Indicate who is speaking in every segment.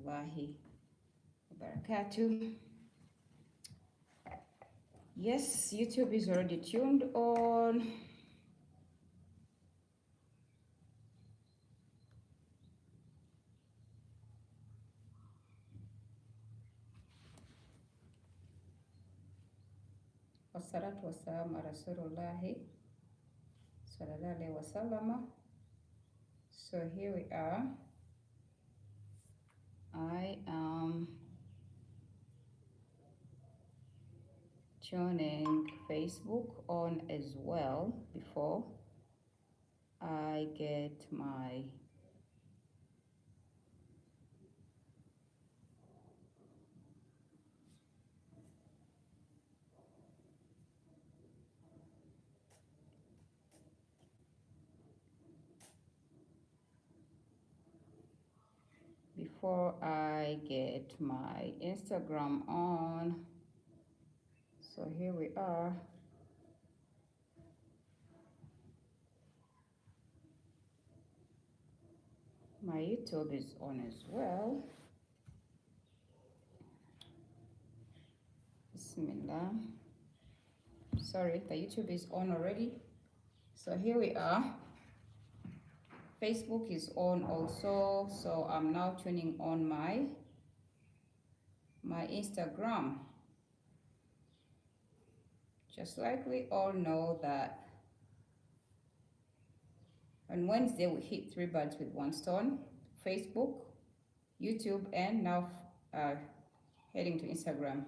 Speaker 1: warahmatullahi wabarakatuh. Yes, YouTube is already tuned on. Wassalatu wassalamu ala Rasulullahi sallallahu alaihi wasallam. So here we are. I am turning Facebook on as well before I get my Instagram on. So here we are. My YouTube is on as well. Bismillah. Sorry, the YouTube is on already. So here we are. Facebook is on also. So I'm now tuning on my Instagram. Just like we all know that on Wednesday we hit 3 birds with 1 stone: Facebook, YouTube, and now heading to Instagram.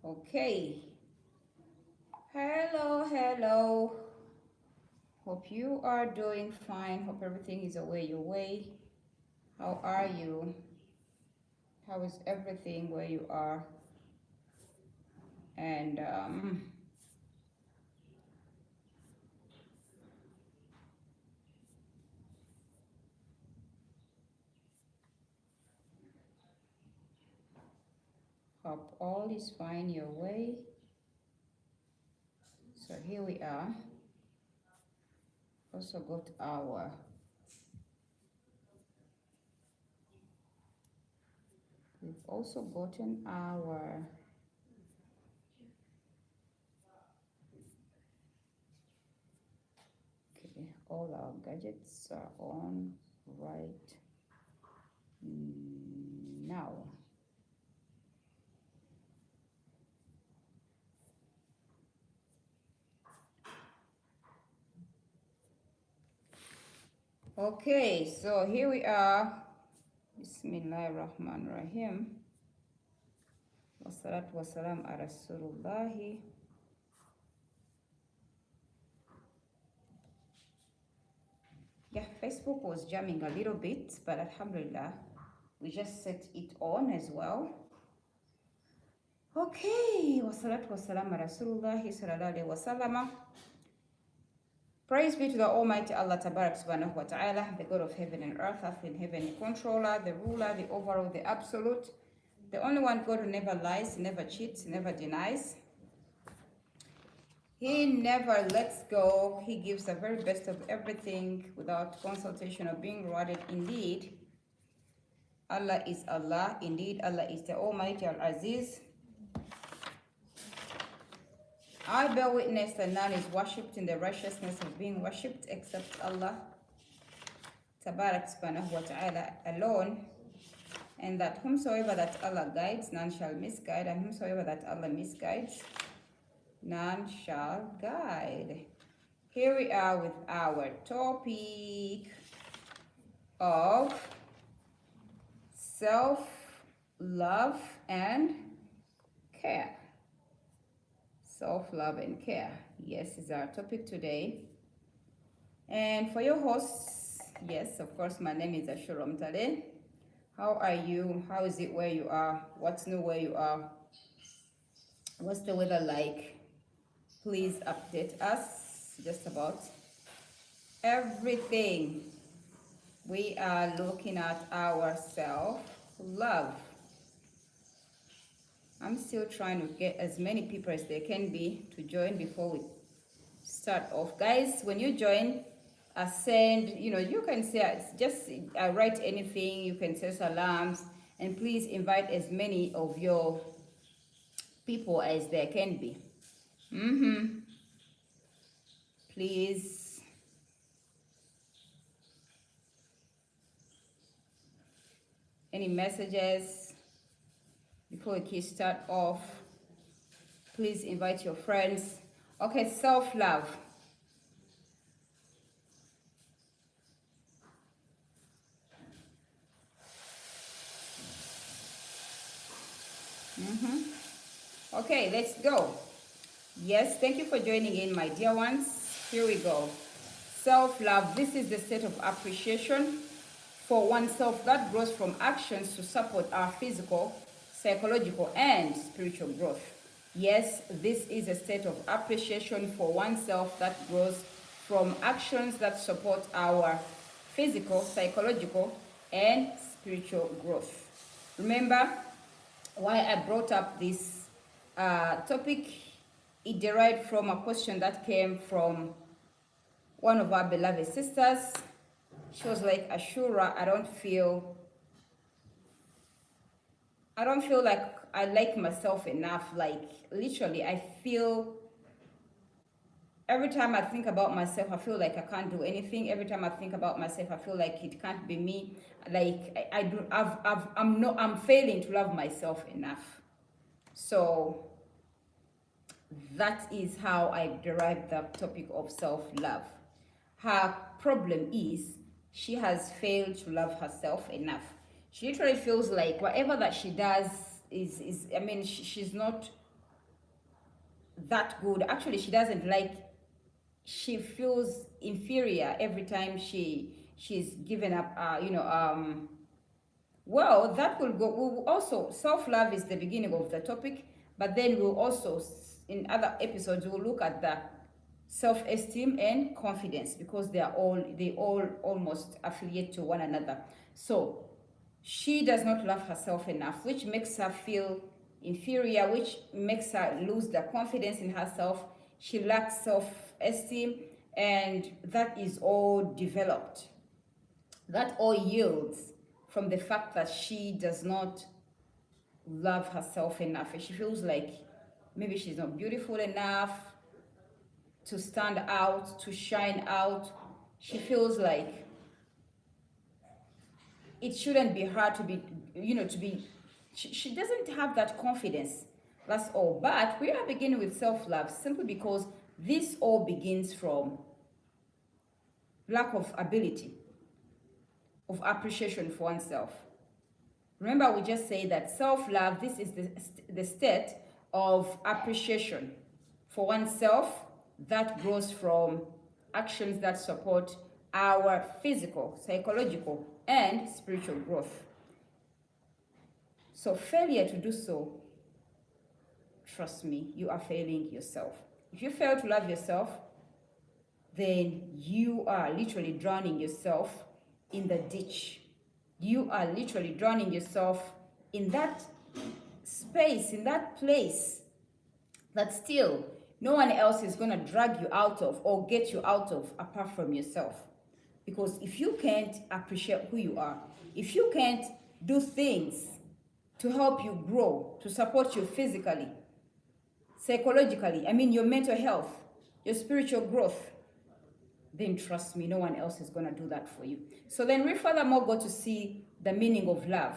Speaker 1: Okay. Hello. Hope you are doing fine. Hope everything is your way. How are you? How is everything where you are? And hope all is fine your way. So here we are. Also got our we've also gotten our all our gadgets are on right now. Okay, so here we are. Bismillahirrahmanirrahim. Wassalatu wassalam ala Rasulullahi. Yeah, Facebook was jamming a little bit, but alhamdulillah, we just set it on as well. Okay, wassalatu wassalam ala Rasulullahi sallallahu alaihi wasallam. Praise be to the Almighty Allah Tabarak Subhanahu wa Ta'ala, the God of heaven and earth, earth and heaven, the controller, the ruler, the overall, the absolute, the only one God who never lies, never cheats, never denies. He never lets go. He gives the very best of everything without consultation or being rewarded. Indeed, Allah is Allah. Indeed, Allah is the Almighty Al-Aziz. I bear witness that none is worshipped in the righteousness of being worshipped except Allah Tabarak Subhanahu wa Ta'ala alone, and that whomsoever that Allah guides, none shall misguide, and whomsoever that Allah misguides, none shall guide. Here we are with our topic of self-love and care. Self-love and care. Yes, is our topic today. And for your hosts, yes, of course, my name is Ashuurah Mutale. How are you? How is it where you are? What's new where you are? What's the weather like? Please update us just about everything. We are looking at our self-love. I'm still trying to get as many people as there can be to join before we start off. Guys, when you join, send, you can say, just write anything, you can say salams, and please invite as many of your people as there can be. Please. Any messages before we start off? Please invite your friends. Okay, self-love. Okay, let's go. Yes, thank you for joining in, my dear ones. Here we go. Self-love. This is the state of appreciation for oneself that grows from actions to support our physical, psychological, and spiritual growth. Yes, this is a state of appreciation for oneself that grows from actions that support our physical, psychological, and spiritual growth. Remember why I brought up this topic? It derived from a question that came from one of our beloved sisters. She was like, Ashuurah, I don't feel like I like myself enough. Like, literally, I feel every time I think about myself, I feel like I can't do anything. Every time I think about myself, I feel like it can't be me. Like, I'm failing to love myself enough. So that is how I derived the topic of self-love. Her problem is she has failed to love herself enough. She literally feels like whatever that she does she's not that good. Actually, she doesn't like, she feels inferior every time she's given up, well, that will go. We'll also, self-love is the beginning of the topic, but then we'll also, in other episodes, we'll look at the self-esteem and confidence, because they all almost affiliate to one another. So she does not love herself enough, which makes her feel inferior, which makes her lose the confidence in herself. She lacks self-esteem, and that is all developed. That all yields from the fact that she does not love herself enough. And she feels like maybe she's not beautiful enough to stand out, to shine out. She feels like it shouldn't be her to be, she doesn't have that confidence. That's all. But we are beginning with self-love simply because this all begins from lack of ability, of appreciation for oneself. Remember, we just say that self-love, this is the state of appreciation for oneself that grows from actions that support our physical, psychological, and spiritual growth. So failure to do so, trust me, you are failing yourself. If you fail to love yourself, then you are literally drowning yourself in the ditch. You are literally drowning yourself in that space, in that place that still no one else is going to drag you out of or get you out of apart from yourself. Because if you can't appreciate who you are, if you can't do things to help you grow, to support you physically, psychologically, your mental health, your spiritual growth, then trust me, no one else is going to do that for you. So then we furthermore go to see the meaning of love.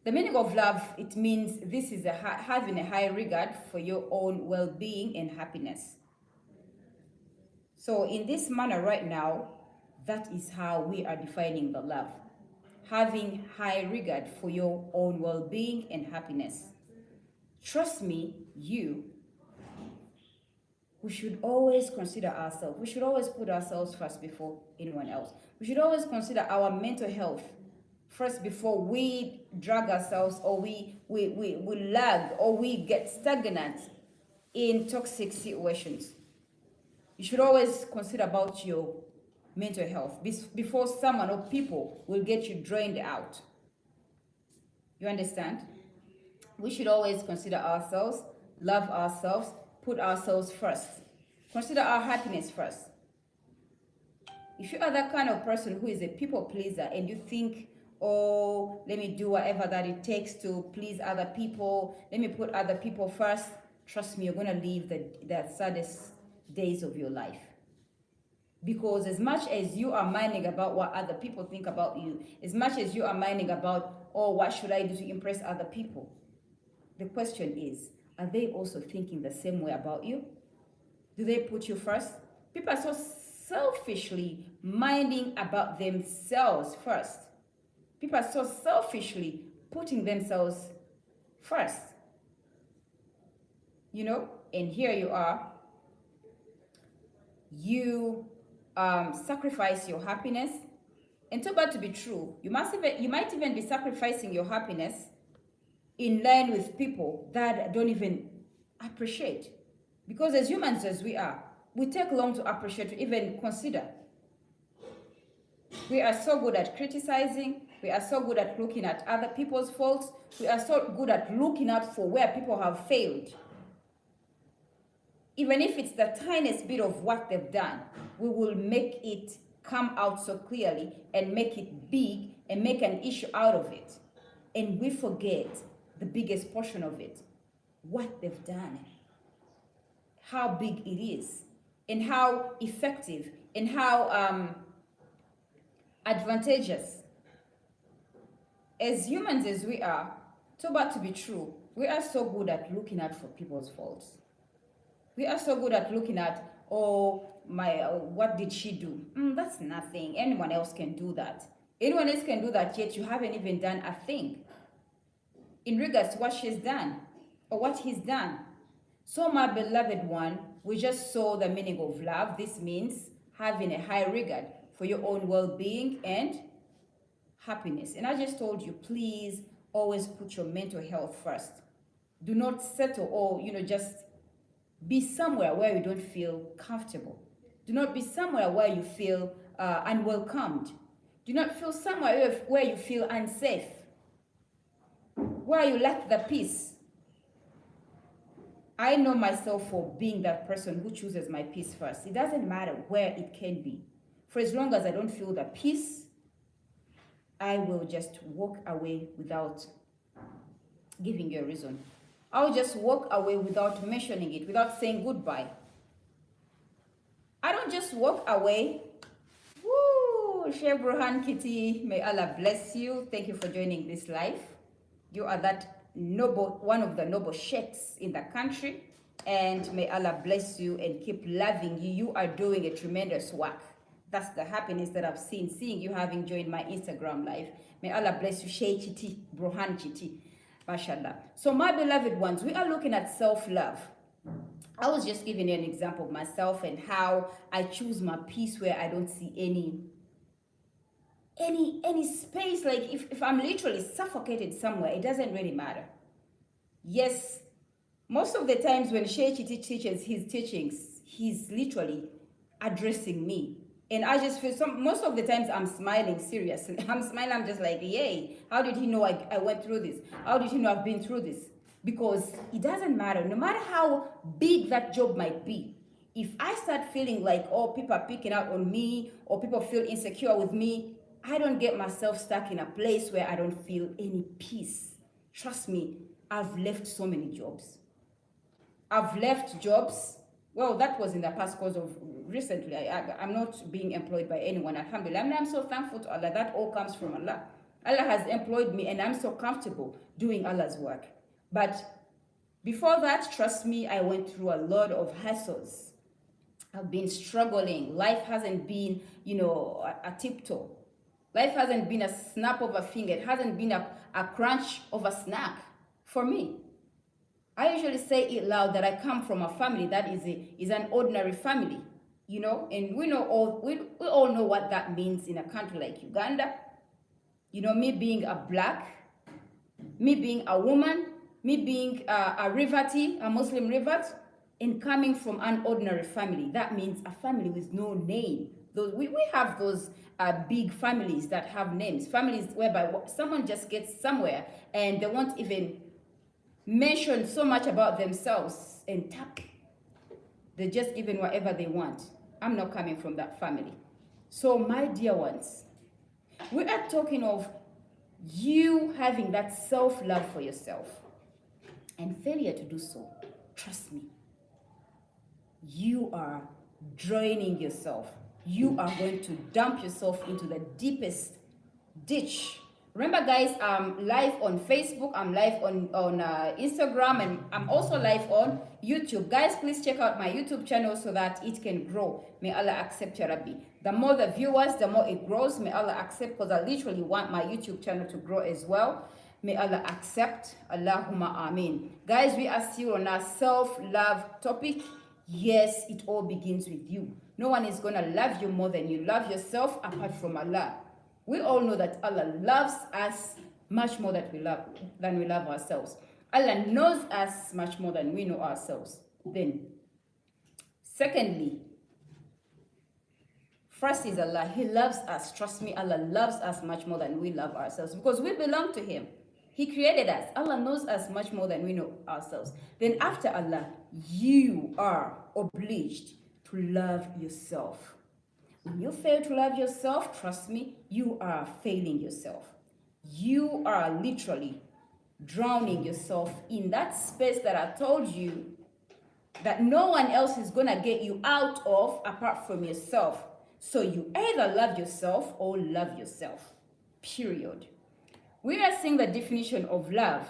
Speaker 1: The meaning of love, it means this is having a high regard for your own well-being and happiness. So in this manner right now, that is how we are defining the love. Having high regard for your own well-being and happiness. Trust me, we should always consider ourselves. We should always put ourselves first before anyone else. We should always consider our mental health first before we drag ourselves, or we lag, or we get stagnant in toxic situations. You should always consider about your mental health before someone or people will get you drained out. You understand? We should always consider ourselves, love ourselves, put ourselves first. Consider our happiness first. If you are that kind of person who is a people pleaser and you think, oh, let me do whatever that it takes to please other people, let me put other people first, trust me, you're going to live the saddest days of your life. Because as much as you are minding about what other people think about you, as much as you are minding about, oh, what should I do to impress other people? The question is, are they also thinking the same way about you? Do they put you first? People are so selfishly minding about themselves first. People are so selfishly putting themselves first. You know, and here you are. You sacrifice your happiness. And too bad to be true, you might even be sacrificing your happiness in line with people that don't even appreciate. Because as humans as we are, we take long to appreciate, to even consider. We are so good at criticizing. We are so good at looking at other people's faults. We are so good at looking out for where people have failed. Even if it's the tiniest bit of what they've done, we will make it come out so clearly and make it big and make an issue out of it. And we forget the biggest portion of it, what they've done, how big it is, and how effective and how advantageous. As humans as we are, too bad to be true, we are so good at looking out for people's faults. We are so good at looking at, oh, what did she do? That's nothing. Anyone else can do that. Anyone else can do that, yet you haven't even done a thing in regards to what she's done or what he's done. So, my beloved one, we just saw the meaning of love. This means having a high regard for your own well-being and happiness. And I just told you, please always put your mental health first. Do not settle or, just be somewhere where you don't feel comfortable. Do not be somewhere where you feel unwelcomed. Do not feel somewhere where you feel unsafe, where you lack the peace. I know myself for being that person who chooses my peace first. It doesn't matter where it can be. For as long as I don't feel the peace, I will just walk away without giving you a reason. I'll just walk away without mentioning it, without saying goodbye. I don't just walk away. Woo! Sheikh Burhan Kitty, may Allah bless you. Thank you for joining this live. You are that noble, one of the noble sheikhs in the country. And may Allah bless you and keep loving you. You are doing a tremendous work. That's the happiness that I've seen, seeing you having joined my Instagram live. May Allah bless you, Sheikh Kitty, Burhan Kitty. MashaAllah. So my beloved ones, we are looking at self-love. I was just giving you an example of myself and how I choose my peace where I don't see any space. Like if I'm literally suffocated somewhere, it doesn't really matter. Yes, most of the times when Sheikh Kitty teaches his teachings, he's literally addressing me. And I just feel most of the times I'm smiling, seriously. I'm smiling, I'm just like, yay, how did he know I went through this? How did he know I've been through this? Because it doesn't matter, no matter how big that job might be. If I start feeling like, oh, people are picking out on me or people feel insecure with me, I don't get myself stuck in a place where I don't feel any peace. Trust me, I've left so many jobs. I've left jobs. Well, that was in the past because of recently. I'm not being employed by anyone, alhamdulillah. I'm so thankful to Allah. That all comes from Allah. Allah has employed me and I'm so comfortable doing Allah's work. But before that, trust me, I went through a lot of hassles. I've been struggling. Life hasn't been, a tiptoe. Life hasn't been a snap of a finger. It hasn't been a crunch of a snack for me. I usually say it loud that I come from a family that is an ordinary family, and we all know what that means in a country like Uganda. Me being a black, me being a woman, me being a revert, a Muslim revert, in coming from an ordinary family. That means a family with no name. We have those big families that have names, families whereby someone just gets somewhere and they won't even mention so much about themselves and tap. They're just given whatever they want. I'm not coming from that family. So my dear ones, we are talking of you having that self-love for yourself and failure to do so. Trust me, you are draining yourself. You are going to dump yourself into the deepest ditch. Remember, guys, I'm live on Facebook, I'm live on Instagram, and I'm also live on YouTube. Guys, please check out my YouTube channel so that it can grow. May Allah accept, Ya Rabbi. The more the viewers, the more it grows. May Allah accept, because I literally want my YouTube channel to grow as well. May Allah accept. Allahumma ameen. Guys, we are still on our self-love topic. Yes, it all begins with you. No one is going to love you more than you love yourself apart from Allah. We all know that Allah loves us much more than we love ourselves. Allah knows us much more than we know ourselves. Then, secondly, first is Allah. He loves us. Trust me, Allah loves us much more than we love ourselves, because we belong to Him. He created us. Allah knows us much more than we know ourselves. Then after Allah, you are obliged to love yourself. When you fail to love yourself, trust me, you are failing yourself. You are literally drowning yourself in that space that I told you that no one else is going to get you out of apart from yourself. So you either love yourself or love yourself. Period. We are seeing the definition of love.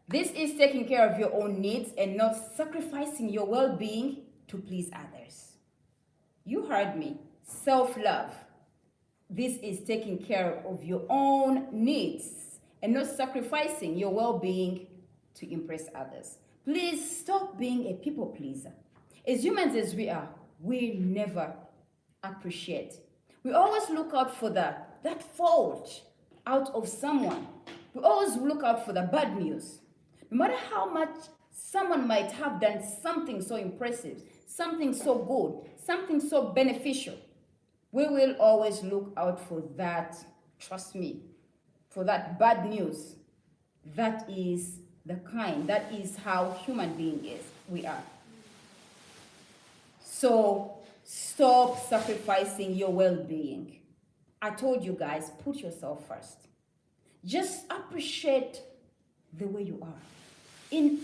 Speaker 1: This is taking care of your own needs and not sacrificing your well-being to please others. You heard me. Self-love. This is taking care of your own needs and not sacrificing your well-being to impress others. Please stop being a people pleaser. As humans as we are, we never appreciate. We always look out for that fault out of someone. We always look out for the bad news. No matter how much someone might have done something so impressive, something so good, something so beneficial, we will always look out for that, trust me, for that bad news. That is that is how human being is, we are. So stop sacrificing your well-being. I told you guys, put yourself first. Just appreciate the way you are, in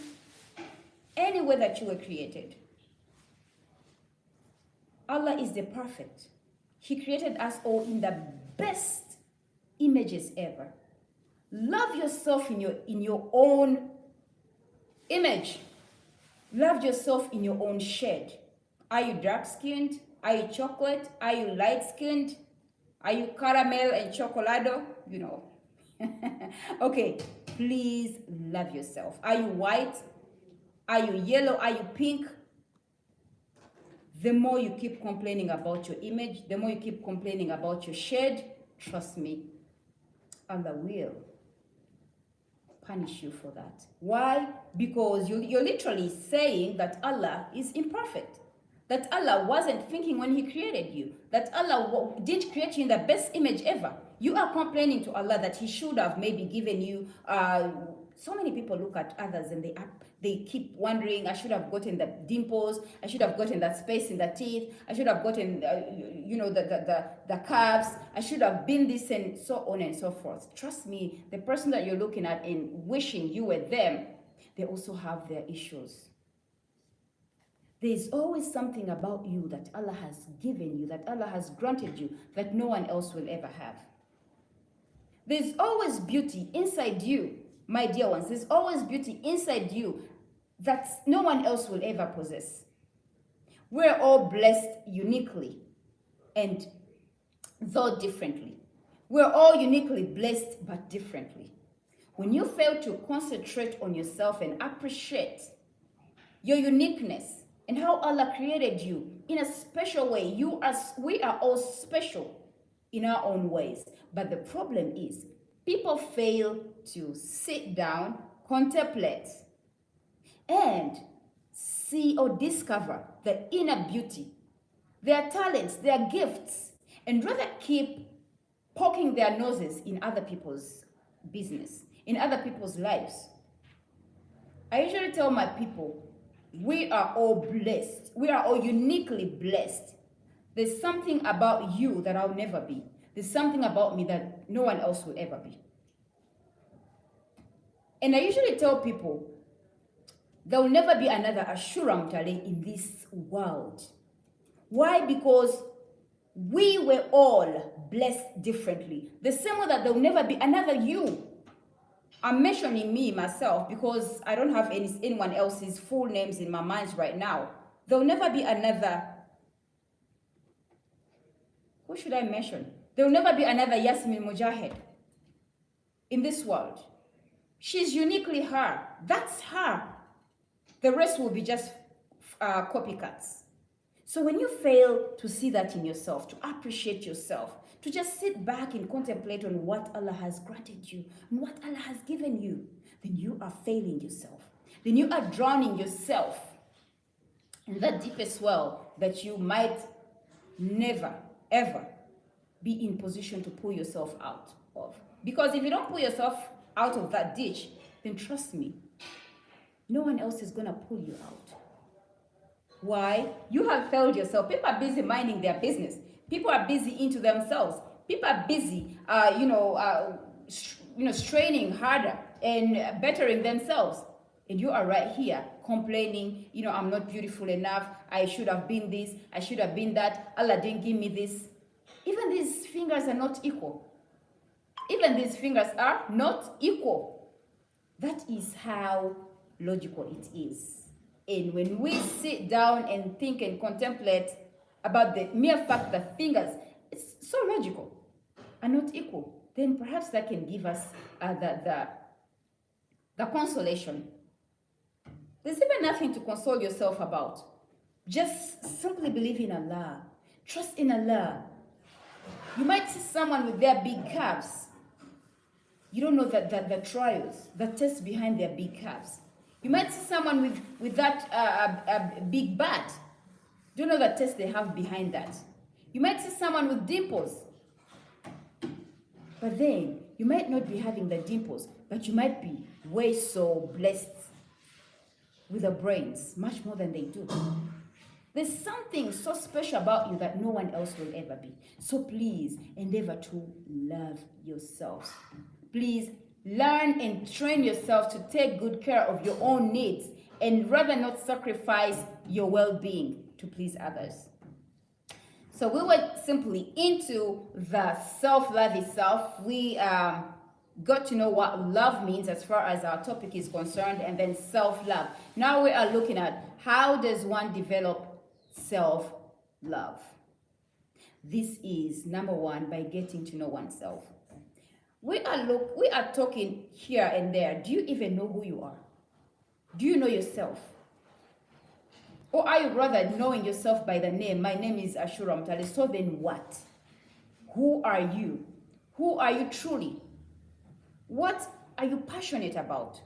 Speaker 1: any way that you were created. Allah is the perfect. He created us all in the best images ever. Love yourself in your own image. Love yourself in your own shade. Are you dark-skinned? Are you chocolate? Are you light-skinned? Are you caramel and chocolado? You know. Okay, please love yourself. Are you white? Are you yellow? Are you pink? The more you keep complaining about your image, the more you keep complaining about your shade, trust me, Allah will punish you for that. Why? Because you're literally saying that Allah is imperfect, that Allah wasn't thinking when He created you, that Allah didn't create you in the best image ever. You are complaining to Allah that He should have maybe given you. So many people look at others and they keep wondering, I should have gotten the dimples, I should have gotten that space in the teeth, I should have gotten, the calves, I should have been this, and so on and so forth. Trust me, the person that you're looking at and wishing you were them, they also have their issues. There's always something about you that Allah has given you, that Allah has granted you, that no one else will ever have. There's always beauty inside you, my dear ones. There's always beauty inside you that no one else will ever possess. We're all blessed uniquely, and though differently. We're all uniquely blessed, but differently. When you fail to concentrate on yourself and appreciate your uniqueness and how Allah created you in a special way, we are all special in our own ways. But the problem is, people fail to sit down, contemplate, and see or discover the inner beauty, their talents, their gifts, and rather keep poking their noses in other people's business, in other people's lives. I usually tell my people, we are all blessed. We are all uniquely blessed. There's something about you that I'll never be. There's something about me that no one else will ever be. And I usually tell people, there will never be another Ashuurah Mutale in this world. Why? Because we were all blessed differently. The same way that there will never be another you. I'm mentioning me, myself, because I don't have anyone else's full names in my mind right now. There will never be another. Who should I mention? There will never be another Yasmin Mujahid in this world. She's uniquely her. That's her. The rest will be just copycats. So when you fail to see that in yourself, to appreciate yourself, to just sit back and contemplate on what Allah has granted you and what Allah has given you, then you are failing yourself. Then you are drowning yourself in that deepest well that you might never, ever be in position to pull yourself out of. Because if you don't pull yourself out of that ditch, then trust me, no one else is going to pull you out. Why? You have failed yourself. People are busy minding their business. People are busy into themselves. People are busy, straining harder and bettering themselves. And you are right here complaining, I'm not beautiful enough. I should have been this. I should have been that. Allah didn't give me this. Even these fingers are not equal. Even these fingers are not equal. That is how logical it is. And when we sit down and think and contemplate about the mere fact that fingers, it's so logical, are not equal, then perhaps that can give us the consolation. There's even nothing to console yourself about. Just simply believe in Allah. Trust in Allah. You might see someone with their big calves. You don't know that the trials, the tests behind their big calves. You might see someone with that big butt. You don't know the test they have behind that. You might see someone with dimples. But then, you might not be having the dimples, but you might be way so blessed with the brains, much more than they do. There's something so special about you that no one else will ever be. So please, endeavor to love yourselves. Please, learn and train yourself to take good care of your own needs and rather not sacrifice your well-being to please others. So we were simply into the self-love itself. We got to know what love means as far as our topic is concerned, and then self-love. Now we are looking at how does one develop self-love. This is number one, by getting to know oneself. We are talking here and there. Do you even know who you are? Do you know yourself? Or are you rather knowing yourself by the name? My name is Ashuurah Mutale. So then what? Who are you? Who are you truly? What are you passionate about?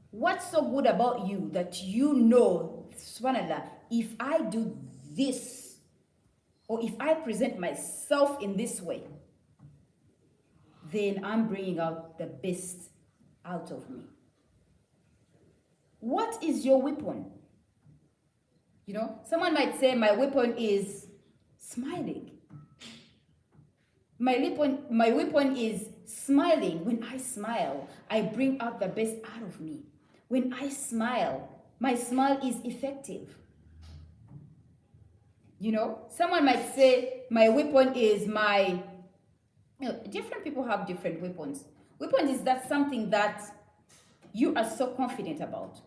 Speaker 1: What's so good about you that you know, subhanAllah, if I do this, or if I present myself in this way, then I'm bringing out the best out of me. What is your weapon? Someone might say, my weapon is smiling. My weapon is smiling. When I smile, I bring out the best out of me. When I smile, my smile is effective. Someone might say, my weapon is my... different people have different weapons. Weapon is that something that you are so confident about.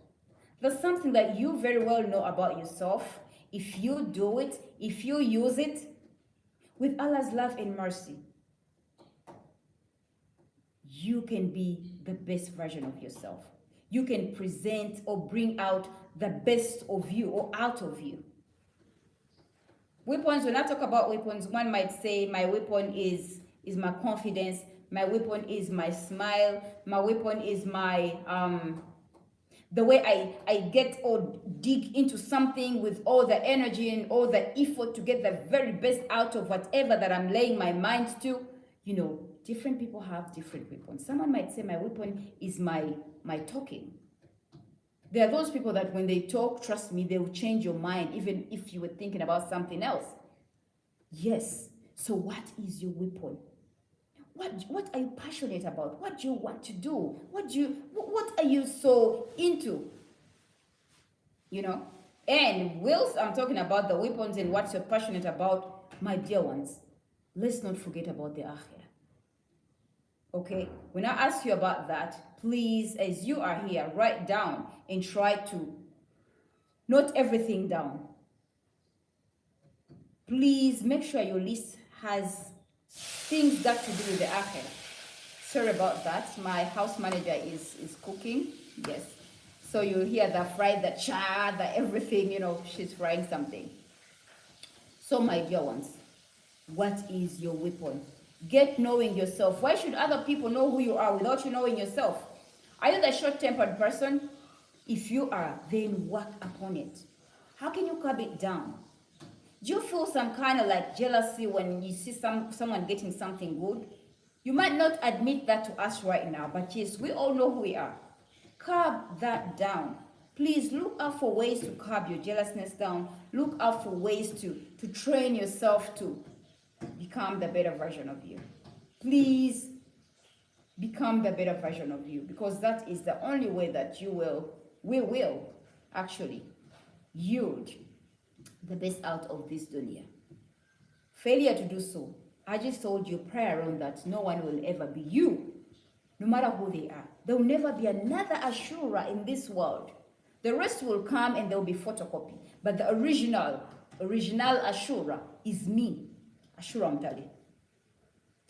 Speaker 1: That's something that you very well know about yourself. If you do it, if you use it, with Allah's love and mercy, you can be the best version of yourself. You can present or bring out the best of you or out of you. Weapons, when I talk about weapons, one might say my weapon is my confidence, my weapon is my smile, my weapon is my the way I get or dig into something with all the energy and all the effort to get the very best out of whatever that I'm laying my mind to. You know, different people have different weapons. Someone might say my weapon is my talking. There are those people that when they talk, trust me, they will change your mind even if you were thinking about something else. Yes. So what is your weapon? What are you passionate about? What do you want to do? What are you so into? You know? And whilst I'm talking about the weapons and what you're passionate about, my dear ones, let's not forget about the akhirah. Okay? When I ask you about that, please, as you are here, write down and try to note everything down. Please make sure your list has things got to do with the akhirah. Sorry about that. My house manager is cooking. Yes. So you'll hear the fry, the cha, the everything, you know, she's frying something. So my dear ones, what is your weapon? Get knowing yourself. Why should other people know who you are without you knowing yourself? Are you the short-tempered person? If you are, then work upon it. How can you curb it down? Do you feel some kind of like jealousy when you see someone getting something good? You might not admit that to us right now, but yes, we all know who we are. Curb that down. Please look out for ways to curb your jealousness down. Look out for ways to train yourself to become the better version of you. Please become the better version of you, because that is the only way that we will actually yield the best out of this dunya. Failure to do so, I just told you prayer on that no one will ever be you, no matter who they are. There will never be another Ashuurah in this world. The rest will come and there will be photocopy. But the original Ashuurah is me, Ashuurah Mutale.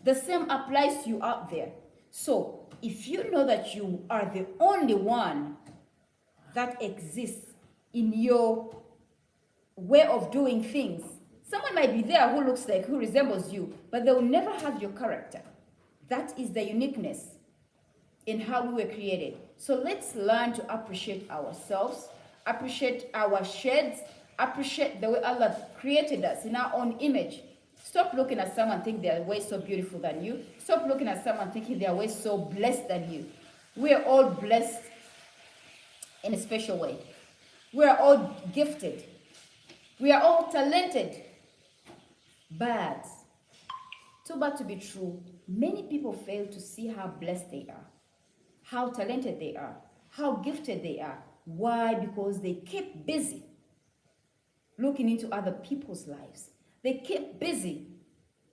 Speaker 1: The same applies to you out there. So if you know that you are the only one that exists in your way of doing things, someone might be there who resembles you, but they will never have your character. That is the uniqueness in how we were created. So let's learn to appreciate ourselves, appreciate our shades, appreciate the way Allah created us in our own image. Stop looking at someone and think they are way so beautiful than you. Stop looking at someone thinking they are way so blessed than you. We are all blessed in a special way. We are all gifted. We are all talented. But, too bad to be true, many people fail to see how blessed they are, how talented they are, how gifted they are. Why? Because they keep busy looking into other people's lives. They keep busy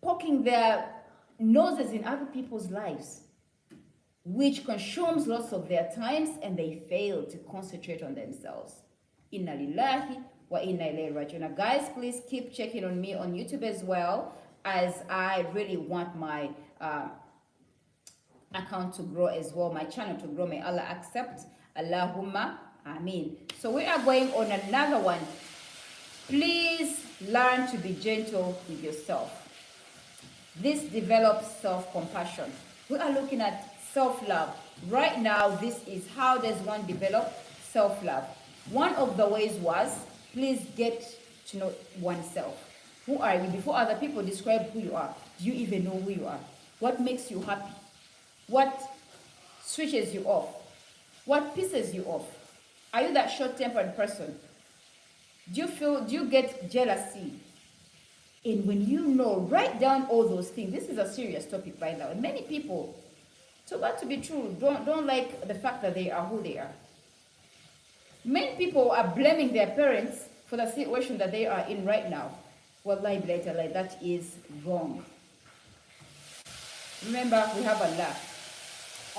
Speaker 1: poking their noses in other people's lives, which consumes lots of their times, and they fail to concentrate on themselves. Inna lillahi wa inna ilayhi raji'un. Guys, please keep checking on me on YouTube as well, as I really want my account to grow as well, my channel to grow. May Allah accept. Allahumma ameen. So we are going on another one. Please learn to be gentle with yourself. This develops self-compassion. We are looking at self-love. Right now, this is how does one develop self-love. One of the ways was, please get to know oneself. Who are you? Before other people describe who you are, do you even know who you are? What makes you happy? What switches you off? What pisses you off? Are you that short-tempered person? Do you get jealousy? And when you know, write down all those things. This is a serious topic right now. And many people, so bad to be true, don't like the fact that they are who they are. Many people are blaming their parents for the situation that they are in right now. Wallahi billahi, that is wrong. Remember, we have Allah.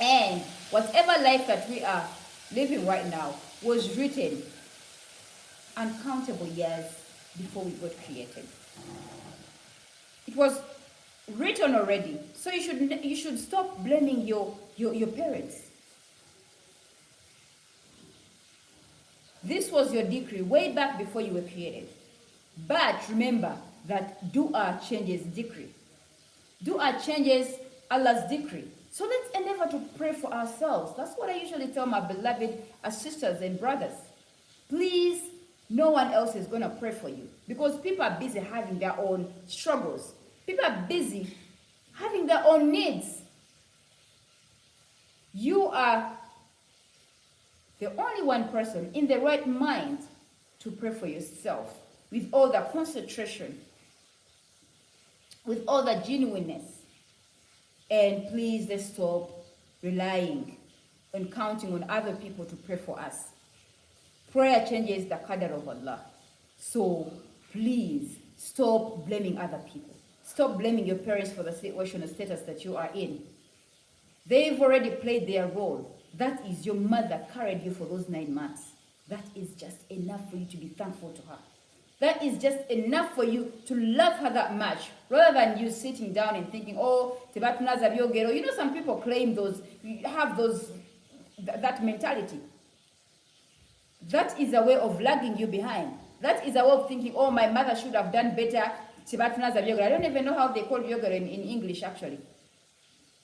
Speaker 1: And whatever life that we are living right now was written uncountable years before we got created. It was written already. So you should stop blaming your parents. This was your decree way back before you were created. But remember that dua changes decree. Dua changes Allah's decree. So let's endeavor to pray for ourselves. That's what I usually tell my beloved sisters and brothers. Please, no one else is going to pray for you, because people are busy having their own struggles. People are busy having their own needs. You are the only one person in the right mind to pray for yourself with all the concentration, with all the genuineness. And please, let's stop relying and counting on other people to pray for us. Prayer changes the qadar of Allah. So please stop blaming other people. Stop blaming your parents for the situation or status that you are in. They've already played their role. That is, your mother carried you for those 9 months. That is just enough for you to be thankful to her. That is just enough for you to love her that much, rather than you sitting down and thinking, oh, Tibatuna Zabiogero. You know, some people claim that mentality. That is a way of lagging you behind. That is a way of thinking, oh, my mother should have done better. Tibatuna Zabiogero. I don't even know how they call yogero in English, actually.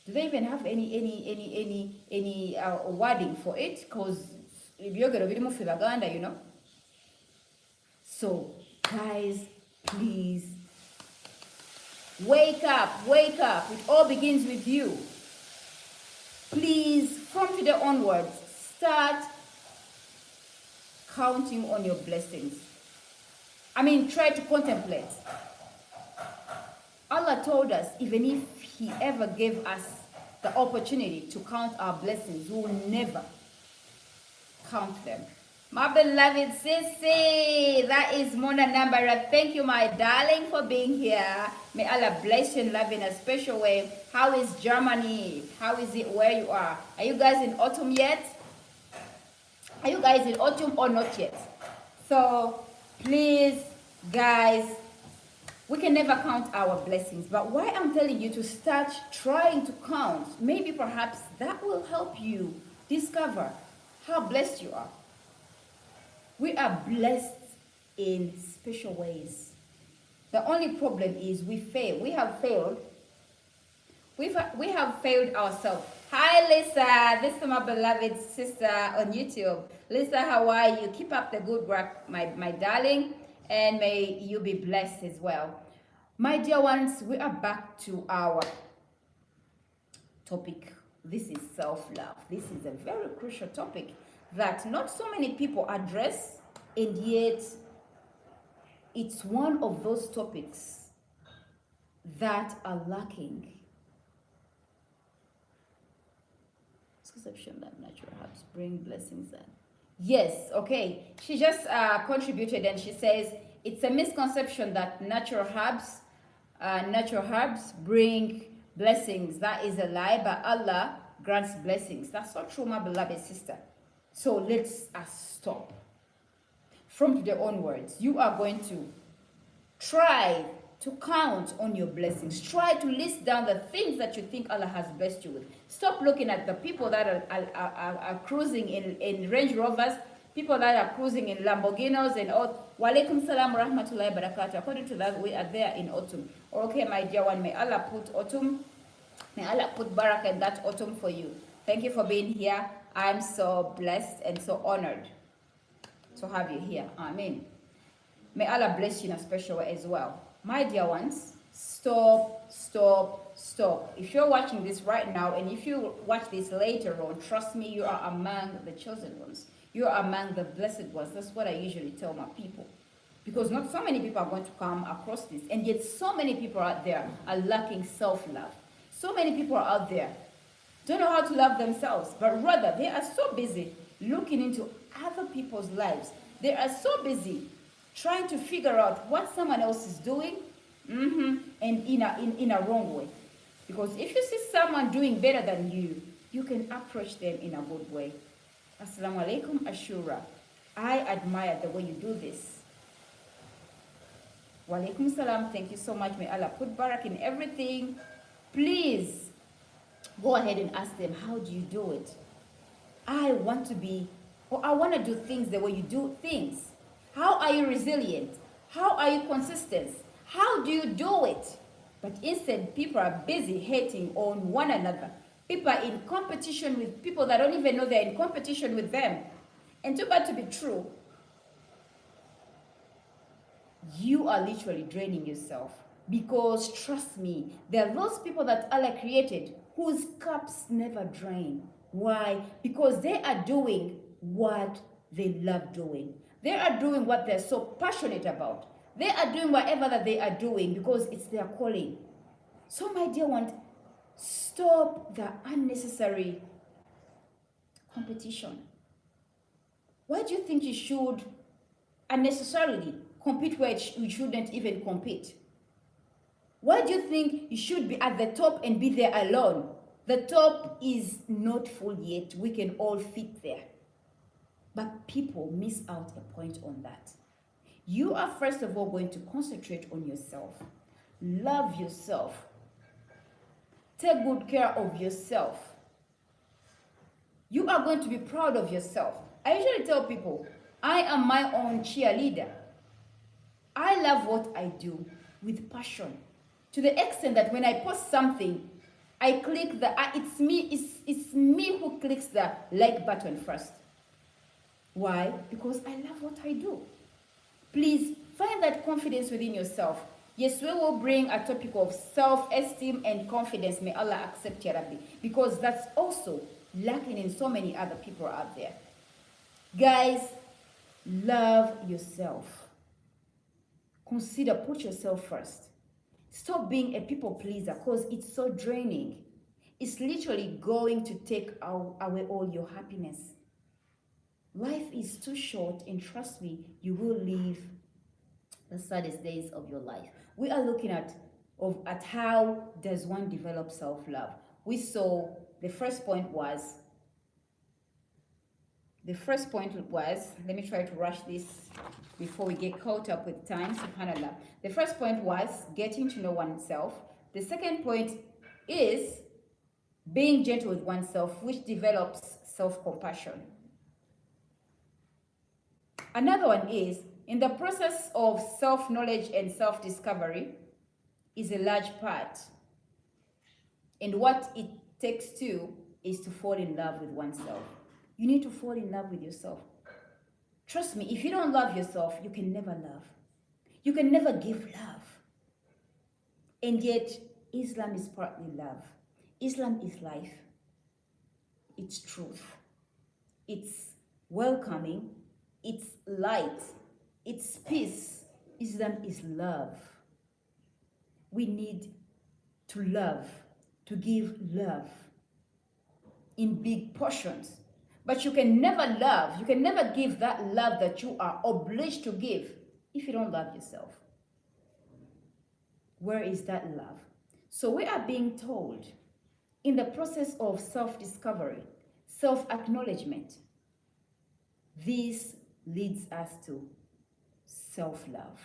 Speaker 1: Do they even have any wording for it? Because yogero biri mu ffe Baganda, you know. So, guys, please, wake up, wake up. It all begins with you. Please, from today onwards, start counting on your blessings. I mean, try to contemplate. Allah told us, even if He ever gave us the opportunity to count our blessings, we will never count them. My beloved sissy, that is Mona Nambara. Thank you, my darling, for being here. May Allah bless you and love in a special way. How is Germany? How is it where you are? Are you guys in autumn yet? Are you guys in autumn or not yet? So, please, guys, we can never count our blessings. But why I'm telling you to start trying to count, maybe perhaps that will help you discover how blessed you are. We are blessed in special ways. The only problem is we fail. We have failed. We have failed ourselves. Hi, Lisa. This is my beloved sister on YouTube. Lisa, how are you? Keep up the good work, my darling, and may you be blessed as well. My dear ones, we are back to our topic. This is self-love. This is a very crucial topic that not so many people address, and yet it's one of those topics that are lacking. Misconception that natural herbs bring blessings in. Yes, okay. She just contributed and she says it's a misconception that natural herbs bring blessings. That is a lie, but Allah grants blessings. That's so true, my beloved sister. So let's stop. From today onwards, you are going to try to count on your blessings. Try to list down the things that you think Allah has blessed you with. Stop looking at the people that are cruising in Range Rovers, people that are cruising in Lamborghinis and all. Walaikum salam rahmatullahi barakatuh. According to that, we are there in autumn. Okay, my dear one, may Allah put autumn, may Allah put barakah in that autumn for you. Thank you for being here. I'm so blessed and so honored to have you here. Amen. May Allah bless you in a special way as well. My dear ones, stop. If you're watching this right now, and if you watch this later on, trust me, you are among the chosen ones. You are among the blessed ones. That's what I usually tell my people. Because not so many people are going to come across this, and yet so many people out there are lacking self-love. So many people are out there don't know how to love themselves, but rather they are so busy looking into other people's lives. They are so busy trying to figure out what someone else is doing, and in a wrong way. Because if you see someone doing better than you, you can approach them in a good way. Assalamu alaikum, Ashuurah. I admire the way you do this. Wa alaikum salam. Thank you so much. May Allah put barak in everything. Please go ahead and ask them, how do you do it? I want to do things the way you do things. How are you resilient? How are you consistent? How do you do it? But instead, people are busy hating on one another, People are in competition with people that don't even know they're in competition with them. And too bad to be true, you are literally draining yourself. Because trust me, there are those people that Allah created whose cups never drain. Why? Because they are doing what they love doing. They are doing what they're so passionate about. They are doing whatever that they are doing because it's their calling. So my dear one, stop the unnecessary competition. Why do you think you should unnecessarily compete where you shouldn't even compete? Why do you think you should be at the top and be there alone? The top is not full yet. We can all fit there. But people miss out a point on that. You are first of all going to concentrate on yourself. Love yourself. Take good care of yourself. You are going to be proud of yourself. I usually tell people, I am my own cheerleader. I love what I do with passion. To the extent that when I post something, I click it's me who clicks the like button first. Why? Because I love what I do. Please find that confidence within yourself. Yes, we will bring a topic of self-esteem and confidence. May Allah accept Ya Rabbi. Because that's also lacking in so many other people out there. Guys, love yourself. Consider, put yourself first. Stop being a people pleaser because it's so draining. It's literally going to take away all your happiness. Life is too short, and trust me, you will live the saddest days of your life. We are looking at how does one develop self-love. We saw the first point was, let me try to rush this before we get caught up with time, subhanallah. The first point was getting to know oneself. The second point is being gentle with oneself, which develops self-compassion. Another one is, in the process of self-knowledge and self-discovery is a large part. And what it takes to is to fall in love with oneself. You need to fall in love with yourself. Trust me, if you don't love yourself, you can never love. You can never give love. And yet, Islam is partly love. Islam is life. It's truth. It's welcoming. It's light. It's peace. Islam is love. We need to love, to give love in big portions. But you can never love, you can never give that love that you are obliged to give if you don't love yourself. Where is that love? So we are being told in the process of self-discovery, self-acknowledgement, this leads us to self-love,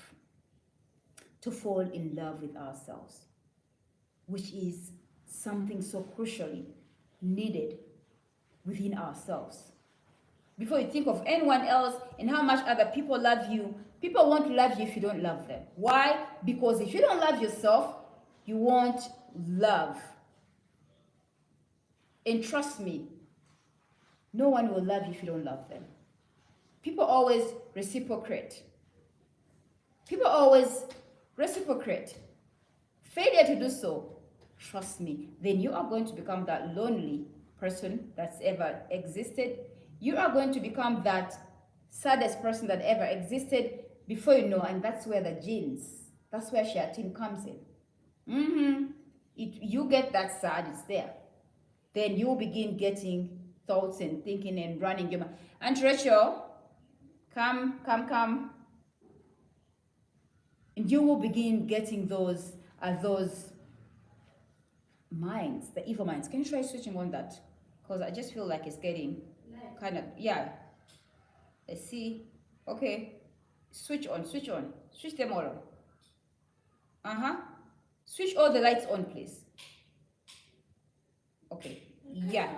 Speaker 1: to fall in love with ourselves, which is something so crucially needed within ourselves. Before you think of anyone else and how much other people love you, people won't love you if you don't love them. Why? Because if you don't love yourself, you won't love. And trust me, no one will love you if you don't love them. People always reciprocate. People always reciprocate. Failure to do so, trust me, then you are going to become that lonely person that's ever existed. You are going to become that saddest person that ever existed before you know, and that's where the genes, that's where shayateen comes in. You get that sad, it's there. Then you begin getting thoughts and thinking and running your mind. Aunt Rachel, come. And you will begin getting those minds, the evil minds. Can you try switching on that? Because I just feel like it's getting kind of, yeah. Let's see. Okay. Switch on. Switch them all on. Switch all the lights on, please. Okay. Yeah.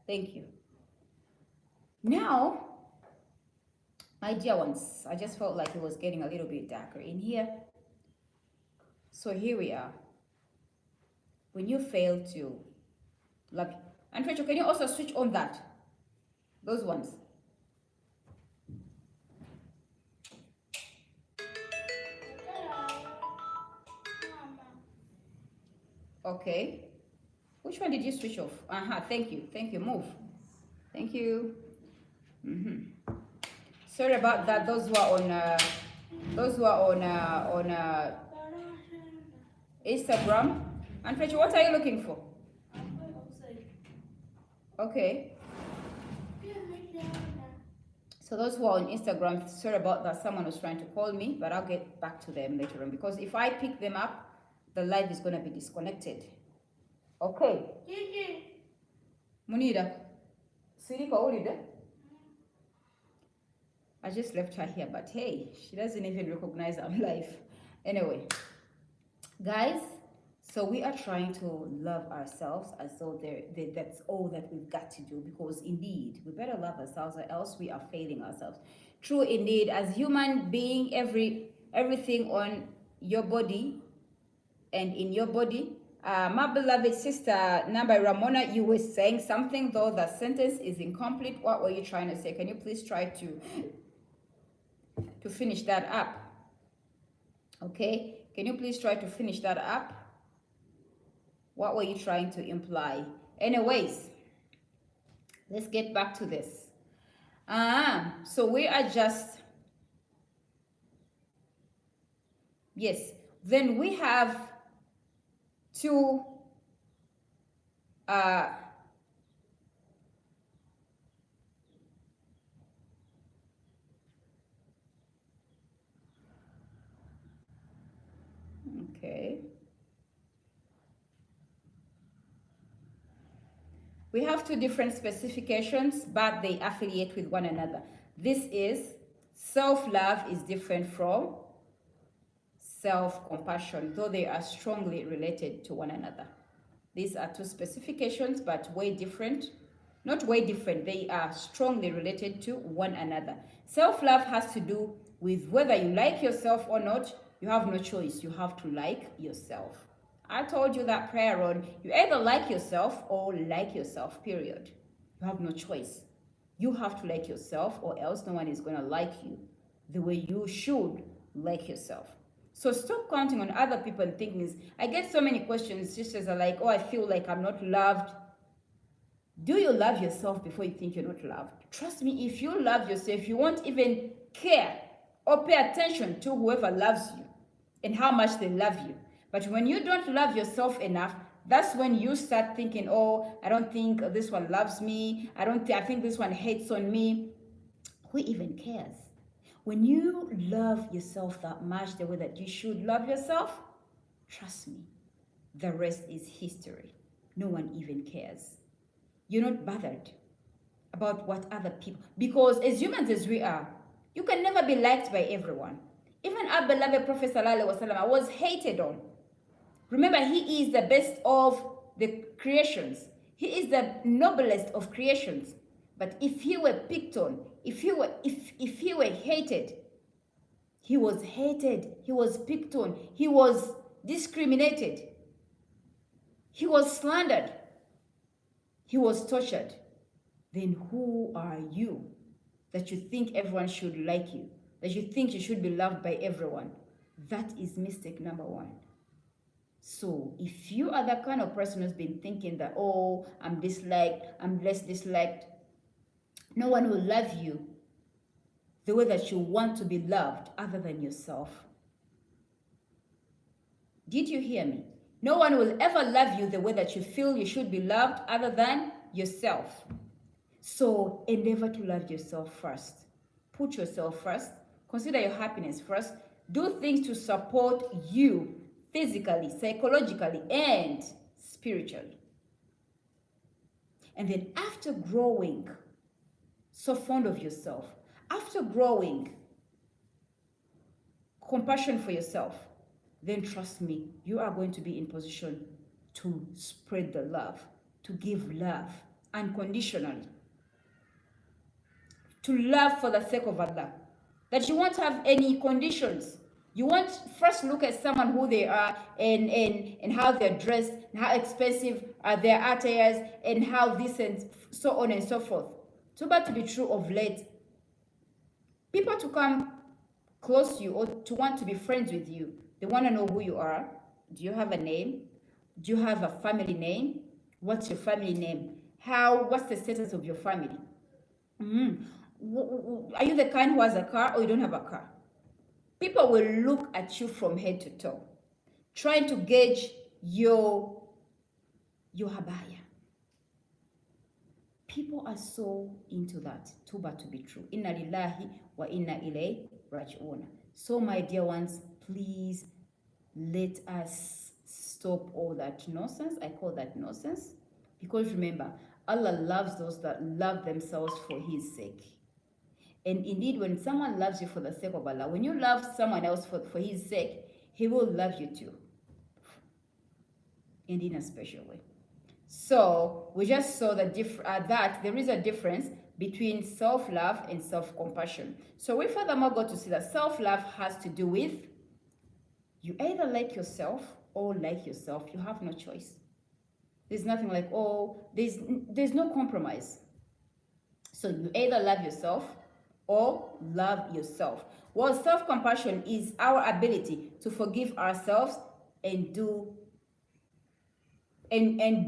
Speaker 1: Thank you. Now, my dear ones, I just felt like it was getting a little bit darker in here. So here we are. When you fail to Love you. And Rachel, can you also switch on that? Those ones. Okay. Which one did you switch off? Thank you. Thank you. Move. Thank you. Sorry about that. Those who are on Instagram. And Rachel, what are you looking for? Okay. So those who are on Instagram, sorry about that. Someone was trying to call me, but I'll get back to them later on because if I pick them up, the live is going to be disconnected. Okay. Munida. Sirika Olida. I just left her here, but hey, she doesn't even recognize I'm live. Anyway, guys, so we are trying to love ourselves as though that's all that we've got to do, because indeed, we better love ourselves or else we are failing ourselves. True indeed, as human being, everything on your body and in your body. My beloved sister Nambai Ramona, you were saying something, though the sentence is incomplete. What were you trying to say? Can you please try to finish that up? Okay, can you please try to finish that up? What were you trying to imply? Anyways, let's get back to this. So we are just, yes, then we have two okay. We have two different specifications, but they affiliate with one another. This is self-love is different from self-compassion, though they are strongly related to one another. These are two specifications, but way different. Not way different, they are strongly related to one another. Self-love has to do with whether you like yourself or not. You have no choice. You have to like yourself. I told you that prayer on, you either like yourself or like yourself, period. You have no choice. You have to like yourself or else no one is going to like you the way you should like yourself. So stop counting on other people and thinking, I get so many questions, sisters are like, oh, I feel like I'm not loved. Do you love yourself before you think you're not loved? Trust me, if you love yourself, you won't even care or pay attention to whoever loves you and how much they love you. But when you don't love yourself enough, that's when you start thinking, oh, I don't think this one loves me. I think this one hates on me. Who even cares? When you love yourself that much, the way that you should love yourself, trust me, the rest is history. No one even cares. You're not bothered about what other people, because as humans as we are, you can never be liked by everyone. Even our beloved Prophet ﷺ was hated on. Remember, he is the best of the creations. He is the noblest of creations. But if he were picked on, if he were hated, he was hated, he was picked on, he was discriminated, he was slandered, he was tortured. Then who are you that you think everyone should like you, that you think you should be loved by everyone? That is mistake number one. So if you are that kind of person who's been thinking that, oh, I'm disliked, I'm less disliked, no one will love you the way that you want to be loved other than yourself. Did you hear me? No one will ever love you the way that you feel you should be loved other than yourself. So endeavor to love yourself first. Put yourself first. Consider your happiness first. Do things to support you physically, psychologically, and spiritually. And then after growing so fond of yourself, after growing compassion for yourself, then trust me, you are going to be in position to spread the love, to give love unconditionally, to love for the sake of Allah, that you won't have any conditions. You want first look at someone who they are and how they're dressed, and how expensive are their attires, and how this and so on and so forth. Too bad to be true of late. People to come close to you or to want to be friends with you, they want to know who you are. Do you have a name? Do you have a family name? What's your family name? What's the status of your family? Are you the kind who has a car or you don't have a car? People will look at you from head to toe, trying to gauge your habaya. People are so into that. Too bad to be true. Inna lillahi wa inna ilayhi raji'un. So my dear ones, please let us stop all that nonsense. I call that nonsense. Because remember, Allah loves those that love themselves for His sake. And indeed, when someone loves you for the sake of Allah, when you love someone else for His sake, He will love you too. And in a special way. So we just saw that there is a difference between self-love and self-compassion. So we furthermore got to see that self-love has to do with you either like yourself or like yourself. You have no choice. There's nothing like, oh, there's no compromise. So you either love yourself or love yourself. Well, self-compassion is our ability to forgive ourselves and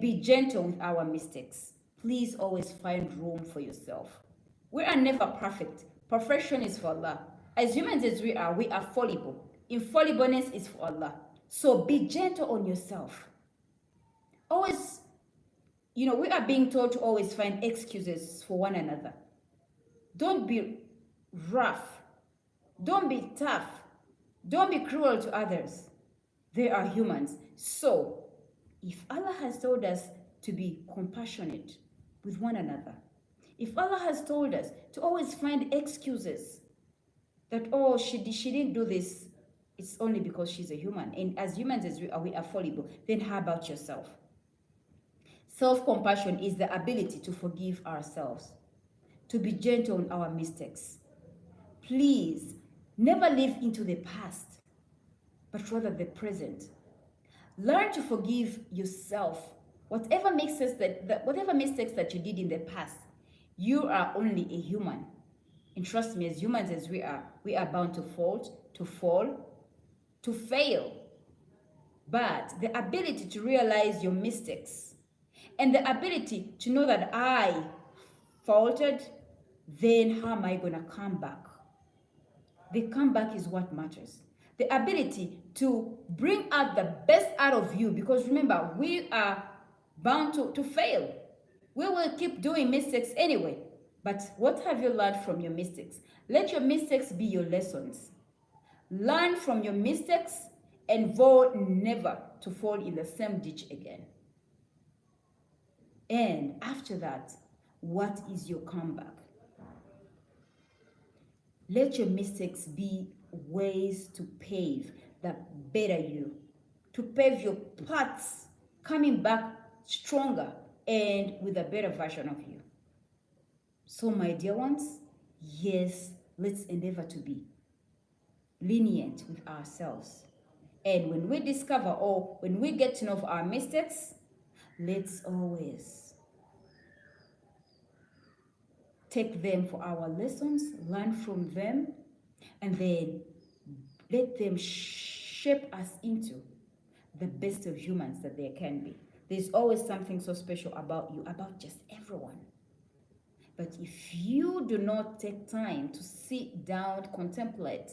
Speaker 1: be gentle with our mistakes. Please always find room for yourself. We are never perfect. Perfection is for Allah. As humans as we are fallible. Infallibleness is for Allah. So be gentle on yourself. Always, we are being told to always find excuses for one another. Don't be rough. Don't be tough. Don't be cruel to others. They are humans. So, if Allah has told us to be compassionate with one another, if Allah has told us to always find excuses that, oh, she didn't do this, it's only because she's a human. And as humans as we are fallible, then how about yourself? Self-compassion is the ability to forgive ourselves, to be gentle on our mistakes. Please, never live into the past, but rather the present. Learn to forgive yourself. Whatever mistakes that you did in the past, you are only a human. And trust me, as humans as we are bound to fall, to fail. But the ability to realize your mistakes and the ability to know that I faltered, then how am I going to come back? The comeback is what matters. The ability to bring out the best out of you, because remember, we are bound to fail. We will keep doing mistakes anyway. But what have you learned from your mistakes? Let your mistakes be your lessons. Learn from your mistakes and vow never to fall in the same ditch again. And after that, what is your comeback? Let your mistakes be ways to pave the better you, to pave your paths, coming back stronger and with a better version of you. So my dear ones, yes, let's endeavor to be lenient with ourselves. And when we discover or when we get to know our mistakes, let's always take them for our lessons, learn from them, and then let them shape us into the best of humans that there can be. There's always something so special about you, about just everyone. But if you do not take time to sit down, contemplate,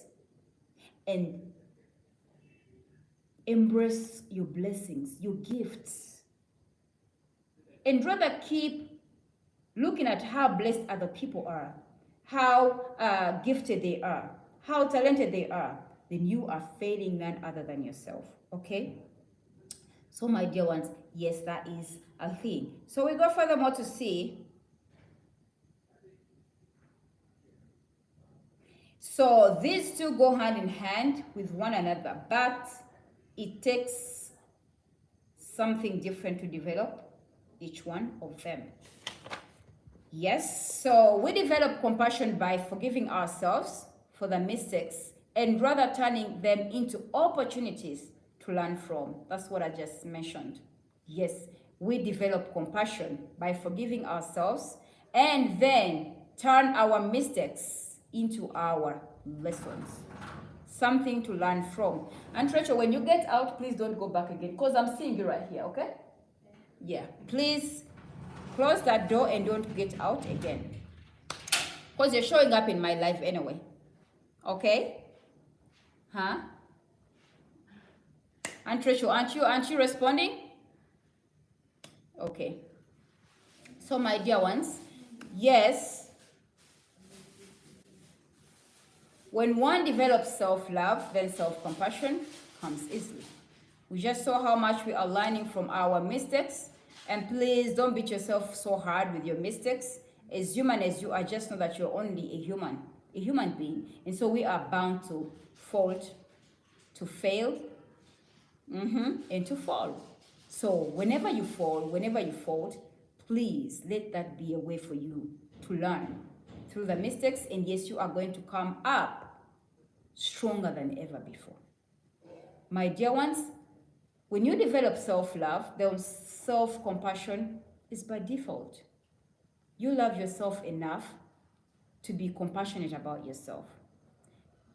Speaker 1: and embrace your blessings, your gifts, and rather keep looking at how blessed other people are, how gifted they are, how talented they are, then you are failing none other than yourself, okay? So my dear ones, yes, that is a thing. So we go furthermore to see, so these two go hand in hand with one another, but it takes something different to develop each one of them. Yes, so we develop compassion by forgiving ourselves for the mistakes and rather turning them into opportunities to learn from. That's what I just mentioned. Yes, we develop compassion by forgiving ourselves and then turn our mistakes into our lessons. Something to learn from. And Rachel, when you get out, please don't go back again because I'm seeing you right here, okay? Yeah, please close that door and don't get out again because you're showing up in my life anyway. Okay? Huh? Aunt Rachel, aren't you responding? Okay. So my dear ones, yes, when one develops self-love, then self-compassion comes easily. We just saw how much we are learning from our mistakes. And please don't beat yourself so hard with your mistakes. As human as you are, just know that you're only a human being. And so we are bound to fault, to fail, and to fall. So whenever you fall, whenever you fault, please let that be a way for you to learn through the mistakes. And yes, you are going to come up stronger than ever before. My dear ones, when you develop self-love, then self-compassion is by default. You love yourself enough to be compassionate about yourself.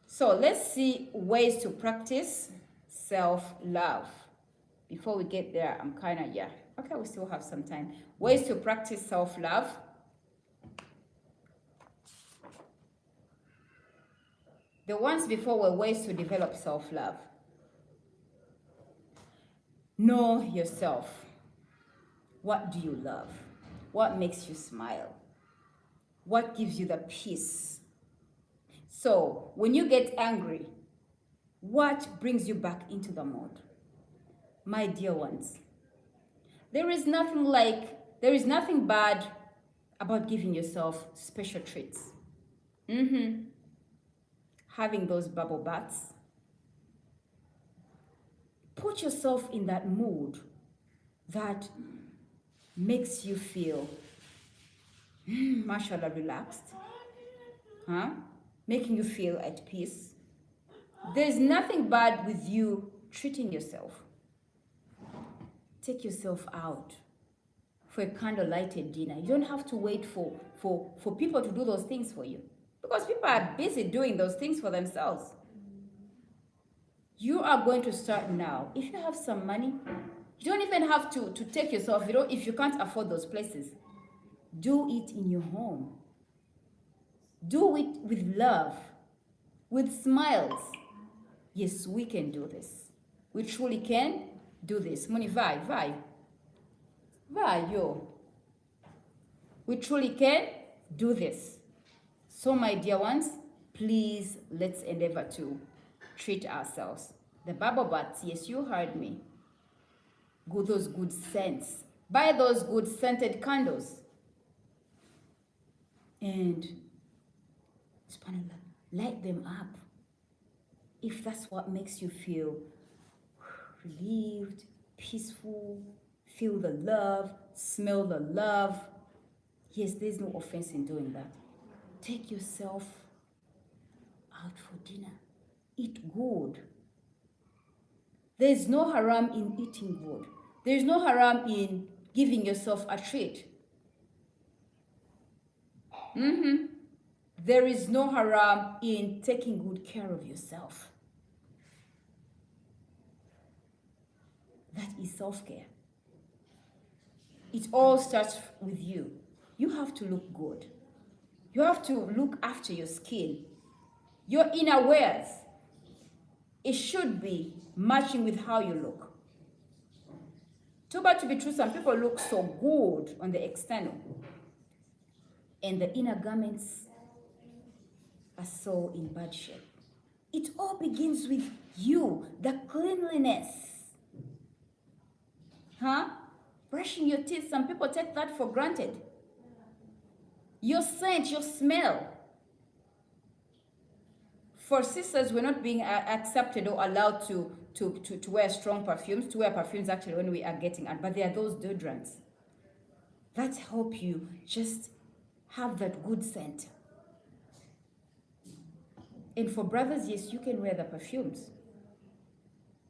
Speaker 1: So let's see ways to practice self-love. Before we get there, I'm kind of, okay, we still have some time. Ways to practice self-love. The ones before were ways to develop self-love. Know yourself. What do you love? What makes you smile? What gives you the peace? So when you get angry, what brings you back into the mood? My dear ones, there is nothing bad about giving yourself special treats. Having those bubble baths. Put yourself in that mood that makes you feel, mashallah, relaxed, making you feel at peace. There's nothing bad with you treating yourself. Take yourself out for a candle-lighted dinner. You don't have to wait for people to do those things for you because people are busy doing those things for themselves. You are going to start now. If you have some money, you don't even have to take yourself, if you can't afford those places. Do it in your home. Do it with love, with smiles. Yes, we can do this. We truly can do this. Muni, vai, yo. We truly can do this. So my dear ones, please let's endeavor to treat ourselves. The bubble baths, yes, you heard me. Those good scents. Buy those good scented candles. And subhanallah, light them up. If that's what makes you feel relieved, peaceful, feel the love, smell the love. Yes, there's no offense in doing that. Take yourself out for dinner. Eat good. There's no haram in eating good. There's no haram in giving yourself a treat. There is no haram in taking good care of yourself. That is self-care. It all starts with you. You have to look good. You have to look after your skin. Your inner wears. It should be matching with how you look. Too bad to be true, some people look so good on the external. And the inner garments are so in bad shape. It all begins with you, the cleanliness. Brushing your teeth, some people take that for granted. Your scent, your smell. For sisters, we're not being accepted or allowed to wear strong perfumes, to wear perfumes actually when we are getting out. But there are those deodorants that help you just have that good scent. And for brothers, yes, you can wear the perfumes.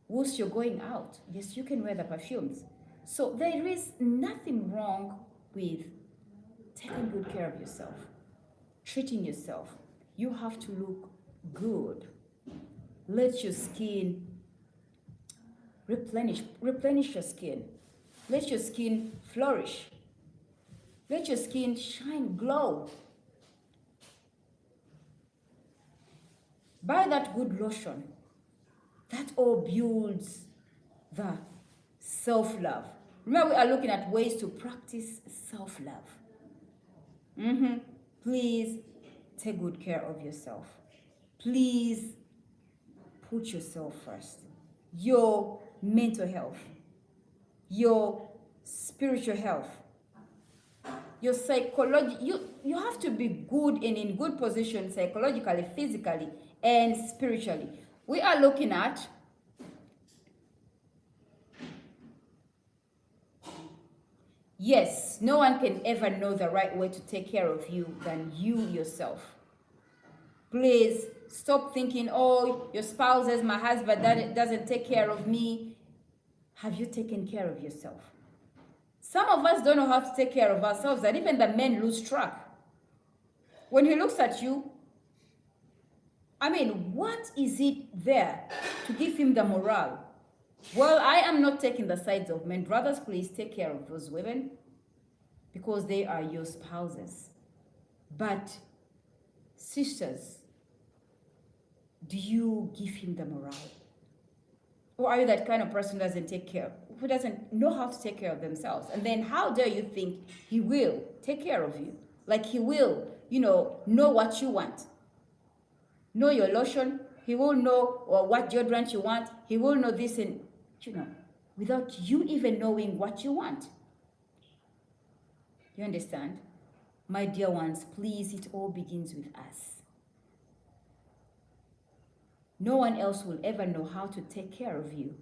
Speaker 1: Whilst you're going out, yes, you can wear the perfumes. So there is nothing wrong with taking good care of yourself, treating yourself. You have to look good. Let your skin replenish your skin. Let your skin flourish. Let your skin shine, glow. Buy that good lotion. That all builds the self-love. Remember, we are looking at ways to practice self-love. Please take good care of yourself. Please put yourself first. Your mental health, your spiritual health, your psychology. You have to be good and in good position psychologically, physically, and spiritually. We are looking at yes, no one can ever know the right way to take care of you than you yourself. Please stop thinking, oh, your spouse is my husband, that doesn't take care of me. Have you taken care of yourself? Some of us don't know how to take care of ourselves, and even the men lose track. When he looks at you, I mean, what is it there to give him the morale? Well, I am not taking the sides of men. Brothers, please take care of those women because they are your spouses. But sisters, do you give him the morale? Or are you that kind of person who doesn't know how to take care of themselves? And then how dare you think he will take care of you? Like he will, know what you want. Know your lotion. He will know what deodorant you want. He will know this and, without you even knowing what you want. You understand? My dear ones, please, it all begins with us. No one else will ever know how to take care of you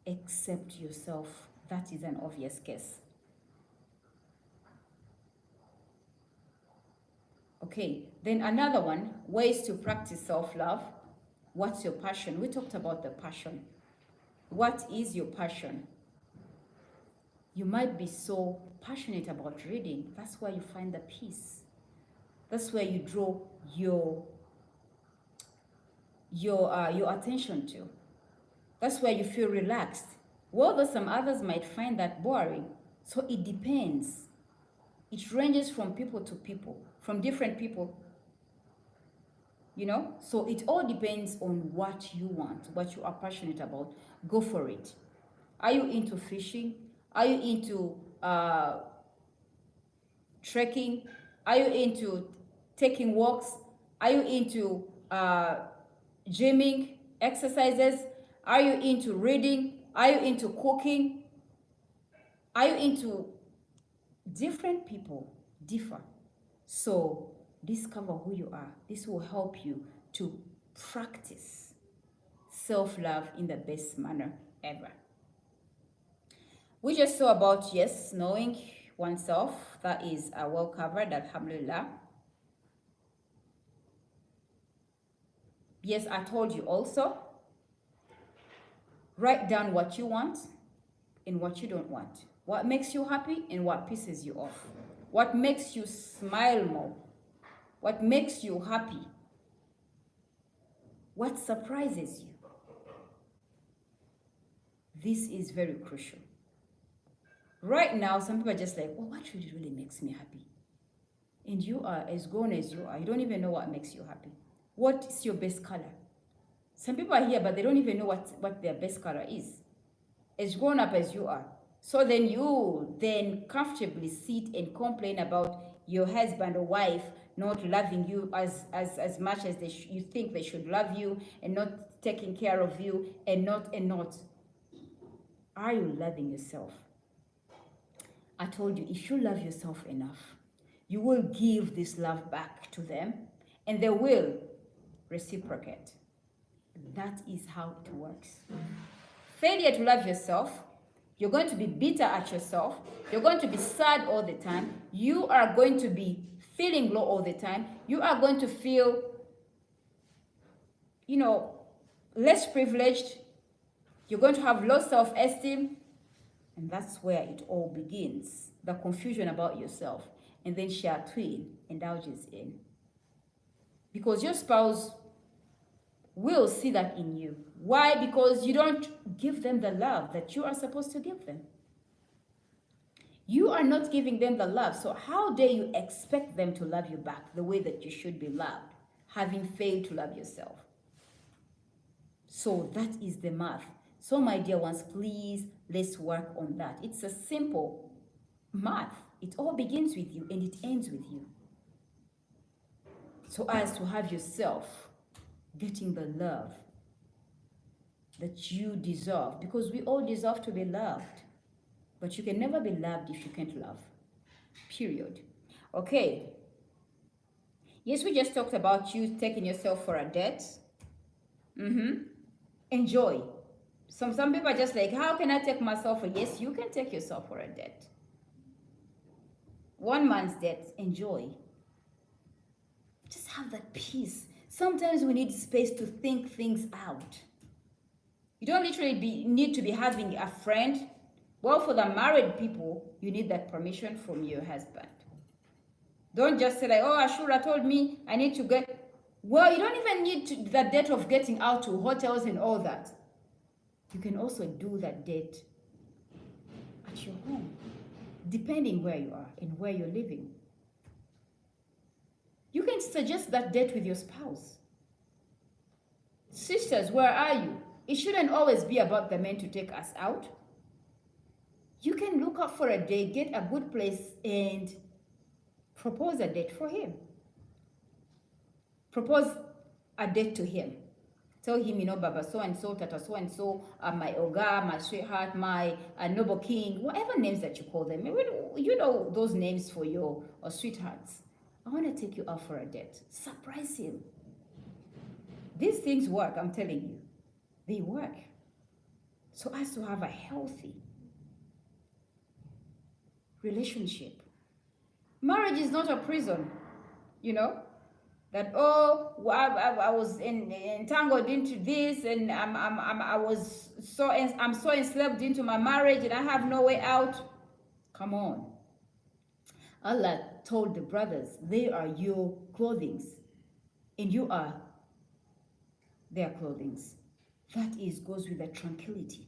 Speaker 1: except yourself. That is an obvious case. Okay, then another one, ways to practice self-love. What's your passion? We talked about the passion. What is your passion? You might be so passionate about reading. That's where you find the peace. That's where you draw your attention to. That's where you feel relaxed. Although some others might find that boring. So it depends. It ranges from people to people, from different people. So it all depends on what you want, what you are passionate about. Go for it. Are you into fishing? Are you into trekking? Are you into taking walks? Are you into gymming, exercises? Are you into reading? Are you into cooking? Are you into different people differ? So discover who you are. This will help you to practice self-love in the best manner ever. We just saw about, yes, knowing oneself. That is well covered, alhamdulillah. Yes, I told you also, write down what you want and what you don't want. What makes you happy and what pisses you off. What makes you smile more. What makes you happy. What surprises you. This is very crucial. Right now, some people are just like, what really makes me happy? And you are as grown as you are. You don't even know what makes you happy. What is your best color? Some people are here, but they don't even know what their best color is. As grown up as you are. So then you comfortably sit and complain about your husband or wife not loving you as much as you think they should love you, and not taking care of you, and not. Are you loving yourself? I told you, if you love yourself enough, you will give this love back to them, and they will reciprocate. That is how it works. Failure to love yourself, you're going to be bitter at yourself. You're going to be sad all the time. You are going to be feeling low all the time. You are going to feel less privileged. You're going to have low self-esteem. And that's where it all begins. The confusion about yourself. And then Shaitan indulges in. Because your spouse will see that in you. Why? Because you don't give them the love that you are supposed to give them. You are not giving them the love. So how dare you expect them to love you back the way that you should be loved, having failed to love yourself? So that is the math. So my dear ones, please, let's work on that. It's a simple math. It all begins with you and it ends with you. So as to have yourself getting the love that you deserve, because we all deserve to be loved. But you can never be loved if you can't love. Period. Okay. Yes, we just talked about you taking yourself for a date. Enjoy. Some people are just like, how can I take myself for? Yes, you can take yourself for a date. One man's date. Enjoy. Just have that peace. Sometimes we need space to think things out. You don't literally need to be having a friend. Well, for the married people, you need that permission from your husband. Don't just say like, oh, Ashuurah told me I need to get... Well, you don't even need the date of getting out to hotels and all that. You can also do that date at your home, depending where you are and where you're living. You can suggest that date with your spouse. Sisters, where are you? It shouldn't always be about the men to take us out. You can look up for a date, get a good place, and propose a date for him. Propose a date to him. Tell him, Baba so-and-so, Tata so-and-so, my Oga, my sweetheart, my noble king, whatever names that you call them. You know those names for your sweethearts. I want to take you out for a date. Surprise him. These things work, I'm telling you. They work. So as to have a healthy relationship. Marriage is not a prison, that, oh, I was entangled into this, and I'm so enslaved into my marriage and I have no way out. Come on. Allah told the brothers, they are your clothing and you are their clothing. That goes with the tranquility.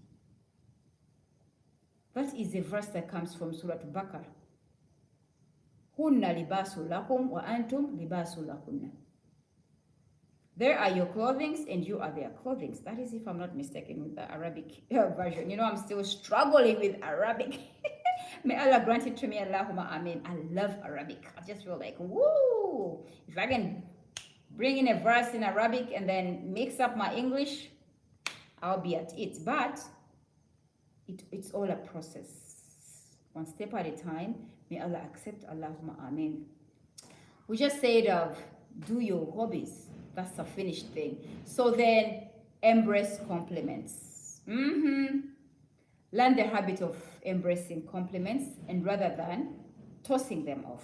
Speaker 1: That is a verse that comes from Surah Al-Baqarah. Hunna libasul lakum wa antum libasul lakunna. They are your clothing and you are their clothing. That is, if I'm not mistaken, with the Arabic version. I'm still struggling with Arabic. May Allah grant it to me. Allahumma ameen. I love Arabic. I just feel like, woo! If I can bring in a verse in Arabic and then mix up my English, I'll be at it. But it's all a process. One step at a time. May Allah accept. Allahumma ameen. We just said do your hobbies. That's a finished thing. So then embrace compliments. Learn the habit of embracing compliments, and rather than tossing them off.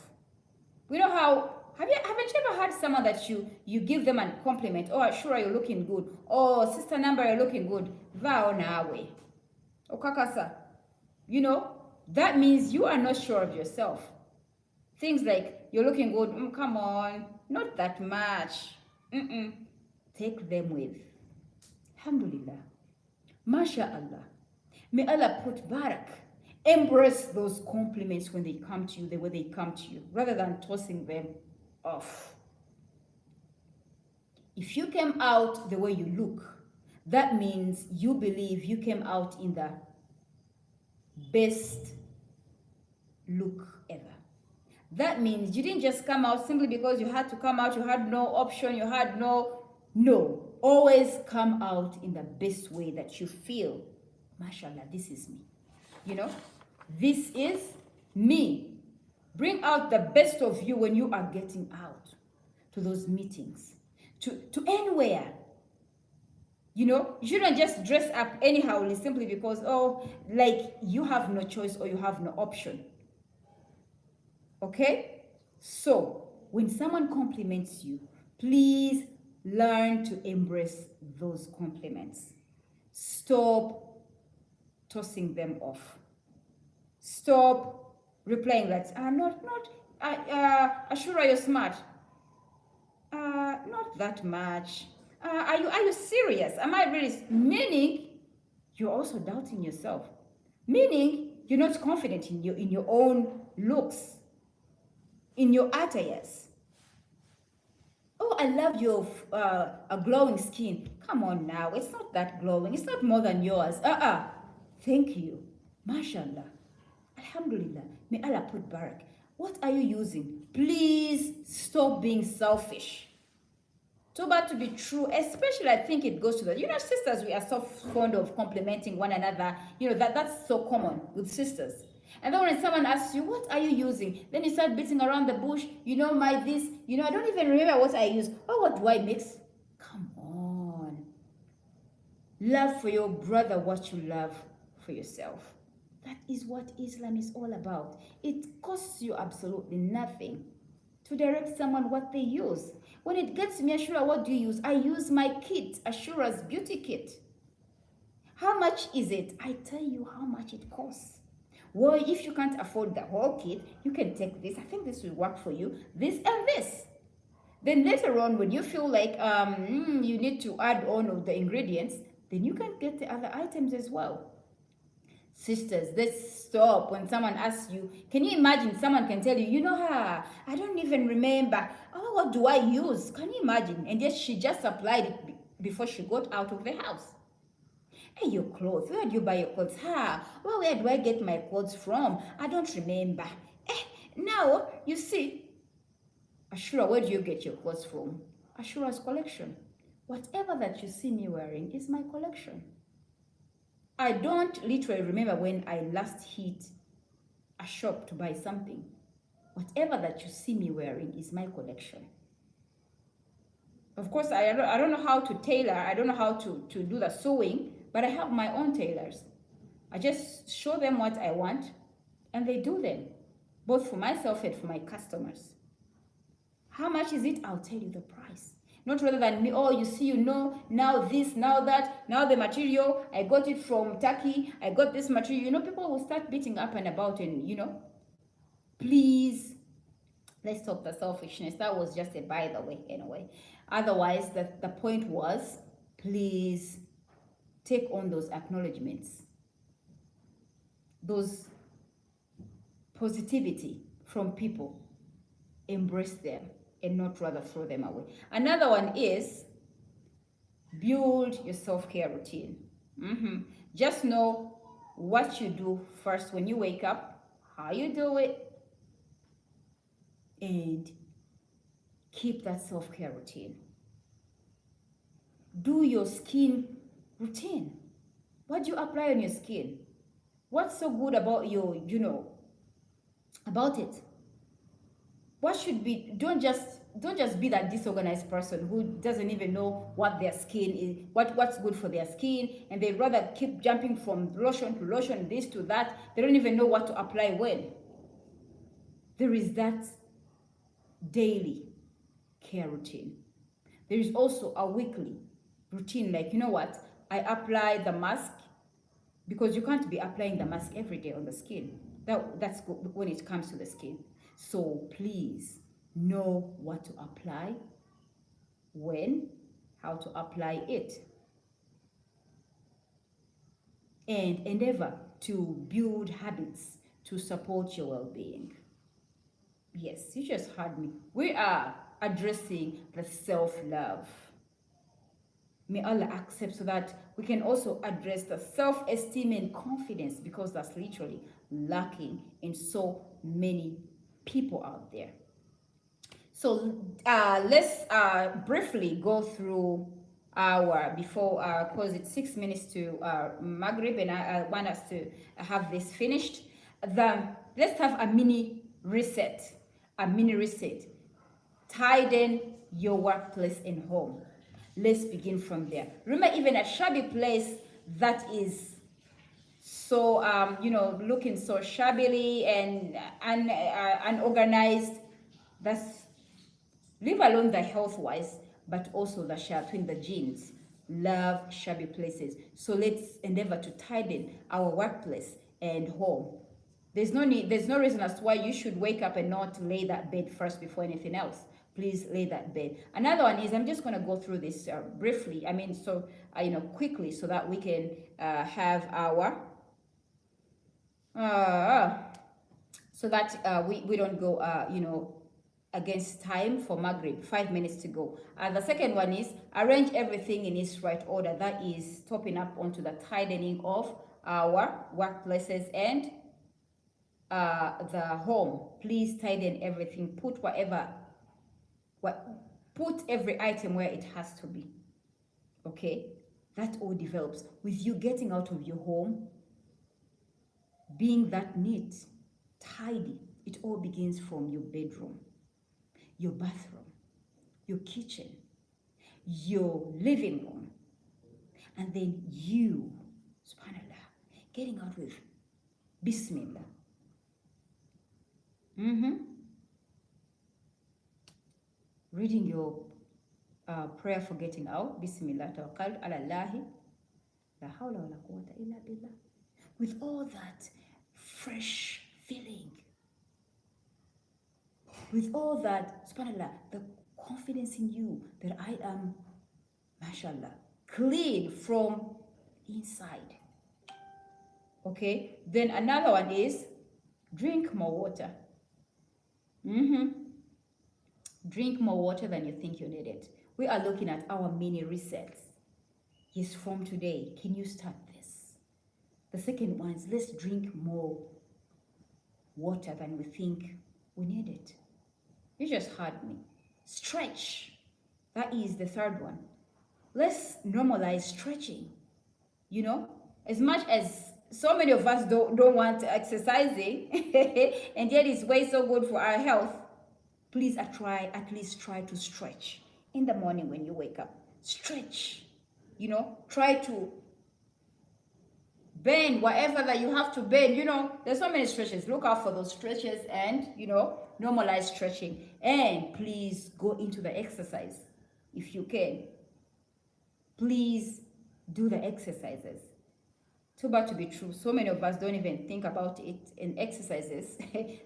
Speaker 1: We know how, haven't you ever had someone that you give them a compliment? Oh, Ashuurah, you're looking good. Oh, Sister Number, you're looking good. Vao nawe. Okakasa. That means you are not sure of yourself. Things like, you're looking good. Come on. Not that much. Take them with Alhamdulillah. MashaAllah. May Allah put barak. Embrace those compliments when they come to you, the way they come to you, rather than tossing them off. If you came out the way you look, that means you believe you came out in the best look ever. That means you didn't just come out simply because you had to come out, you had no option, you had no. Always come out in the best way that you feel. MashaAllah, this is me. This is me. Bring out the best of you when you are getting out to those meetings, to anywhere. You shouldn't just dress up anyhow simply because, you have no choice or you have no option. Okay? So, when someone compliments you, please Learn to embrace those compliments. Stop tossing them off. Stop replying that, Ashuurah, you're smart. Not that much. Are you serious? Am I really? Meaning, you're also doubting yourself. Meaning, you're not confident in your own looks, in your attires. Oh, I love your a glowing skin. Come on now, it's not that glowing. It's not more than yours. Thank you. MashaAllah. Alhamdulillah. May Allah put barak. What are you using? Please stop being selfish. Too bad to be true, especially I think it goes to that. Sisters, we are so fond of complimenting one another. That's so common with sisters. And then when someone asks you, what are you using? Then you start beating around the bush. My this. I don't even remember what I use. Oh, what do I mix? Come on. Love for your brother what you love for yourself. That is what Islam is all about. It costs you absolutely nothing to direct someone what they use. When it gets to me, Ashuurah, what do you use? I use my kit, Ashuurah's beauty kit. How much is it? I tell you how much it costs. Well, if you can't afford the whole kit, you can take this. I think this will work for you. This and this. Then later on, when you feel like you need to add on of the ingredients, then you can get the other items as well. Sisters, let's stop when someone asks you. Can you imagine someone can tell you, I don't even remember. Oh, what do I use? Can you imagine? And yet she just applied it before she got out of the house. Hey, your clothes, where do you buy your clothes? Well, where do I get my clothes from? I don't remember. Now, you see, Ashuurah, where do you get your clothes from? Ashuurah's collection. Whatever that you see me wearing is my collection. I don't literally remember when I last hit a shop to buy something. Whatever that you see me wearing is my collection. Of course, I don't know how to tailor. I don't know how to do the sewing, but I have my own tailors. I just show them what I want, and they do them, both for myself and for my customers. How much is it? I'll tell you the price. Not rather than me, now this, now that, now the material, I got it from Turkey, I got this material. People will start beating up and about and, please, let's stop the selfishness. That was just a by the way, anyway. Otherwise, the point was, please take on those acknowledgements, those positivity from people, embrace them, and not rather throw them away. Another one is build your self-care routine. Just know what you do first when you wake up, how you do it, and keep that self-care routine. Do your skin routine. What do you apply on your skin? What's so good about about it? What should be, don't just be that disorganized person who doesn't even know what their skin is, what's good for their skin, and they rather keep jumping from lotion to lotion, this to that. They don't even know what to apply when. There is that daily care routine. There is also a weekly routine, like, I apply the mask, because you can't be applying the mask every day on the skin. That's good when it comes to the skin. So please know what to apply, when, how to apply it, and endeavor to build habits to support your well-being. Yes, you just heard me. We are addressing the self-love. May Allah accept, so that we can also address the self-esteem and confidence, because that's literally lacking in so many people out there. So let's briefly go through because it's 6 minutes to Maghrib, and I want us to have this finished. Let's have a mini reset. Tighten your workplace and home. Let's begin from there. Remember, even a shabby place that is so looking so shabbily and unorganized, that's, leave alone the health wise, but also the shayateen, the jinns, love shabby places. So let's endeavor to tidy our workplace and home. There's no reason as to why you should wake up and not lay that bed first before anything else. Please lay that bed. Another one is, I'm just going to go through this briefly. I mean, so quickly, so that we can have our so that we don't go against time for Maghrib. 5 minutes to go. The second one is arrange everything in its right order. That is topping up onto the tidying of our workplaces and the home. Please tidy everything. Put put every item where it has to be. Okay, that all develops with you getting out of your home, being that neat, tidy. It all begins from your bedroom, your bathroom, your kitchen, your living room, and then you, subhanallah, getting out with Bismillah. Reading your prayer for getting out. Bismillah, tawakkaltu ala Allahi, la hawla wa la quwwata illa billah. With all that fresh feeling, with all that, subhanallah, the confidence in you that I am, mashallah, clean from inside. Okay, then another one is drink more water. Drink more water than you think you need it. We are looking at our mini resets. Yes, from today, can you start this? The second one is, let's drink more water than we think we need it. You just heard me. Stretch. That is the third one. Let's normalize stretching. As much as so many of us don't want exercising, and yet it's way so good for our health. Please at least try to stretch in the morning when you wake up. Stretch. Try to bend whatever that you have to bend. There's so many stretches. Look out for those stretches and, normalize stretching. And please go into the exercise if you can. Please do the exercises. Too bad to be true. So many of us don't even think about it in exercises.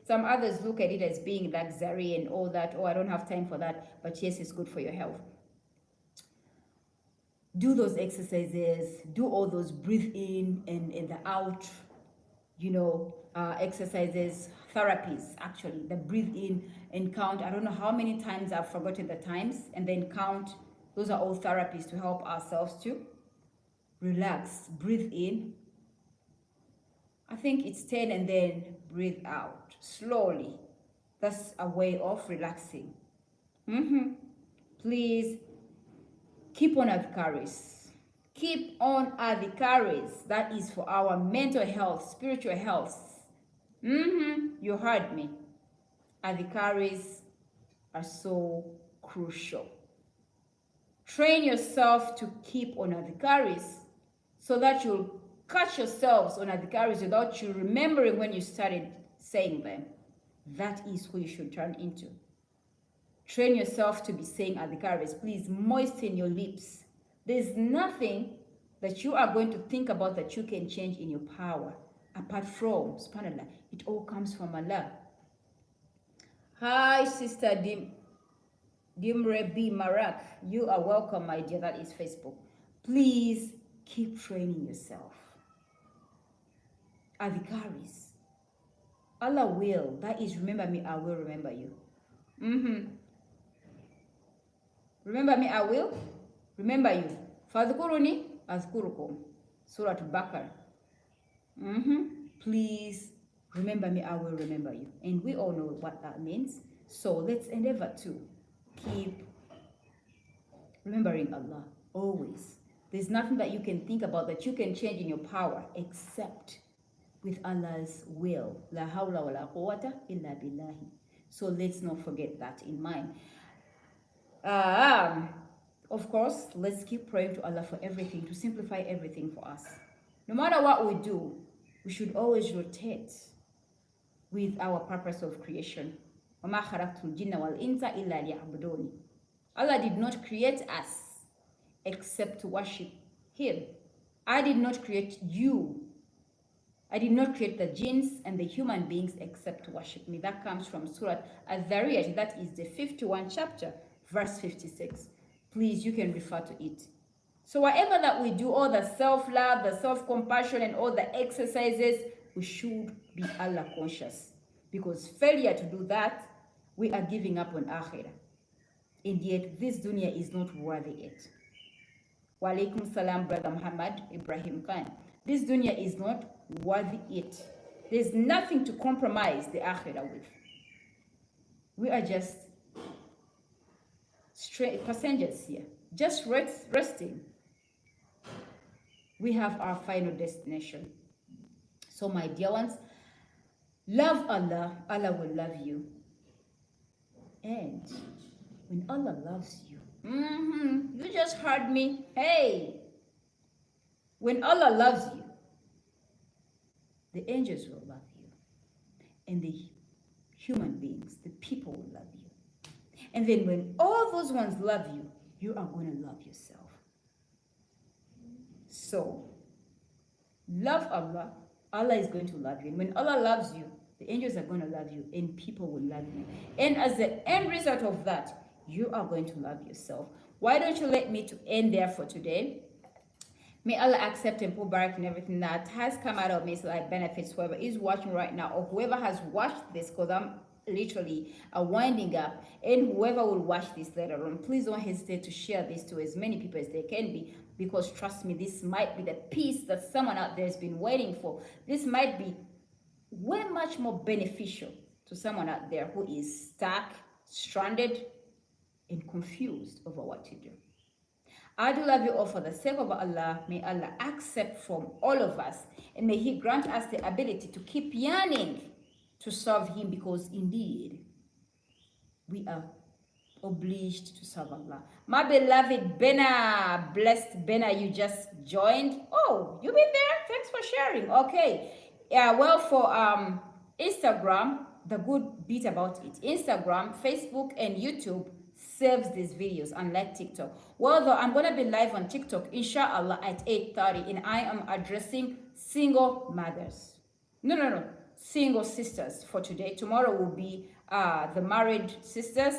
Speaker 1: Some others look at it as being luxury and all that. Oh, I don't have time for that. But yes, it's good for your health. Do those exercises. Do all those breathe in and the out, exercises, therapies, actually. The breathe in and count. I don't know how many times I've forgotten the times. And then count. Those are all therapies to help ourselves to relax. Breathe in. I think it's 10 and then breathe out slowly. That's a way of relaxing. Please keep on adhikaris. Keep on adhikaris. That is for our mental health, spiritual health. You heard me. Adhikaris are so crucial. Train yourself to keep on adhikaris so that you'll catch yourselves on adhikaris without you remembering when you started saying them. That is who you should turn into. Train yourself to be saying adhikaris. Please moisten your lips. There's nothing that you are going to think about that you can change in your power apart from, subhanallah, it all comes from Allah. Hi, Sister Dimre B. Marak. You are welcome, my dear. That is Facebook. Please keep training yourself. Adhikaris. Allah will. That is, remember me, I will remember you. Remember me, I will remember you. Fadhkuruni azkurukum. Surah Bakar. Please remember me, I will remember you. And we all know what that means. So let's endeavor to keep remembering Allah always. There's nothing that you can think about that you can change in your power except with Allah's will. La hawla wa la quwwata illa billahi. So let's not forget that in mind. Of course, let's keep praying to Allah for everything, to simplify everything for us. No matter what we do, we should always rotate with our purpose of creation. وَمَا خَلَقْتُ الْجِنَّ وَالْإِنسَ إِلَّا لِيَعْبُدُونِ. Allah did not create us except to worship Him. I did not create you. I did not create the jinns and the human beings except to worship me. That comes from Surah Al-Dhariyat. That is the 51 chapter, verse 56. Please, you can refer to it. So whatever that we do, all the self-love, the self-compassion, and all the exercises, we should be Allah conscious. Because failure to do that, we are giving up on Akhirah. And yet, this dunya is not worthy it. Wa alaikum salam, Brother Muhammad Ibrahim Khan. This dunya is not worthy it. There's nothing to compromise the Akhirah with. We are just straight passengers here, just resting. We have our final destination. So my dear ones, love Allah, Allah will love you. And when Allah loves you, you just heard me. Hey, when Allah loves you, the angels will love you. And the human beings, the people will love you. And then when all those ones love you, you are going to love yourself. So, love Allah, Allah is going to love you. And when Allah loves you, the angels are going to love you and people will love you. And as the end result of that, you are going to love yourself. Why don't you let me to end there for today? May Allah accept and put barak in everything that has come out of me so that it benefits whoever is watching right now or whoever has watched this, because I'm literally winding up, and whoever will watch this later on, please don't hesitate to share this to as many people as they can be, because trust me, this might be the peace that someone out there has been waiting for. This might be way much more beneficial to someone out there who is stuck, stranded, and confused over what to do. I do love you all for the sake of Allah. May Allah accept from all of us, and may He grant us the ability to keep yearning to serve Him, because indeed we are obliged to serve Allah. My beloved Bena, blessed Bena, you just joined. Oh, you've been there? Thanks for sharing. Okay. Yeah, well, for Instagram, the good bit about it, Instagram, Facebook, and YouTube saves these videos, unlike TikTok. Well, though, I'm going to be live on TikTok, inshallah, at 8:30, and I am addressing single mothers. No. Single sisters for today. Tomorrow will be the married sisters.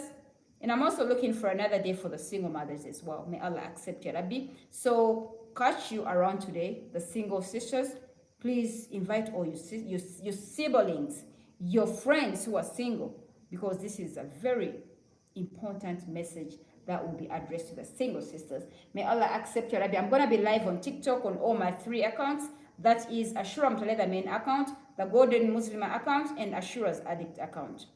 Speaker 1: And I'm also looking for another day for the single mothers as well. May Allah accept ya Rabbi. So, catch you around today, the single sisters. Please invite all your siblings, your friends who are single, because this is a very important message that will be addressed to the single sisters. May Allah accept ya Rabbi. I'm going to be live on TikTok on all my 3 accounts. That is Ashuurah Mutale, the main account, the Golden Muslimah account, and Ashuurah's Addict account.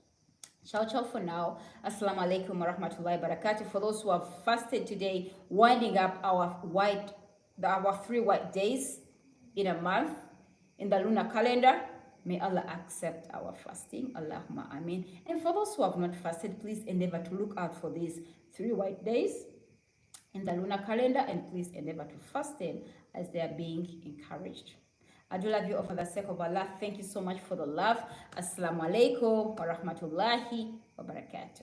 Speaker 1: Ciao for now. Assalamu alaikum wa rahmatullahi wa barakatuh. For those who have fasted today, winding up our 3 white days in a month in the lunar calendar, may Allah accept our fasting. Allahumma ameen. And for those who have not fasted, please endeavor to look out for these 3 white days in the lunar calendar, and please endeavor to fast them as they are being encouraged. I do love you all for the sake of Allah. Thank you so much for the love. Assalamu alaikum wa rahmatullahi wa barakatuh.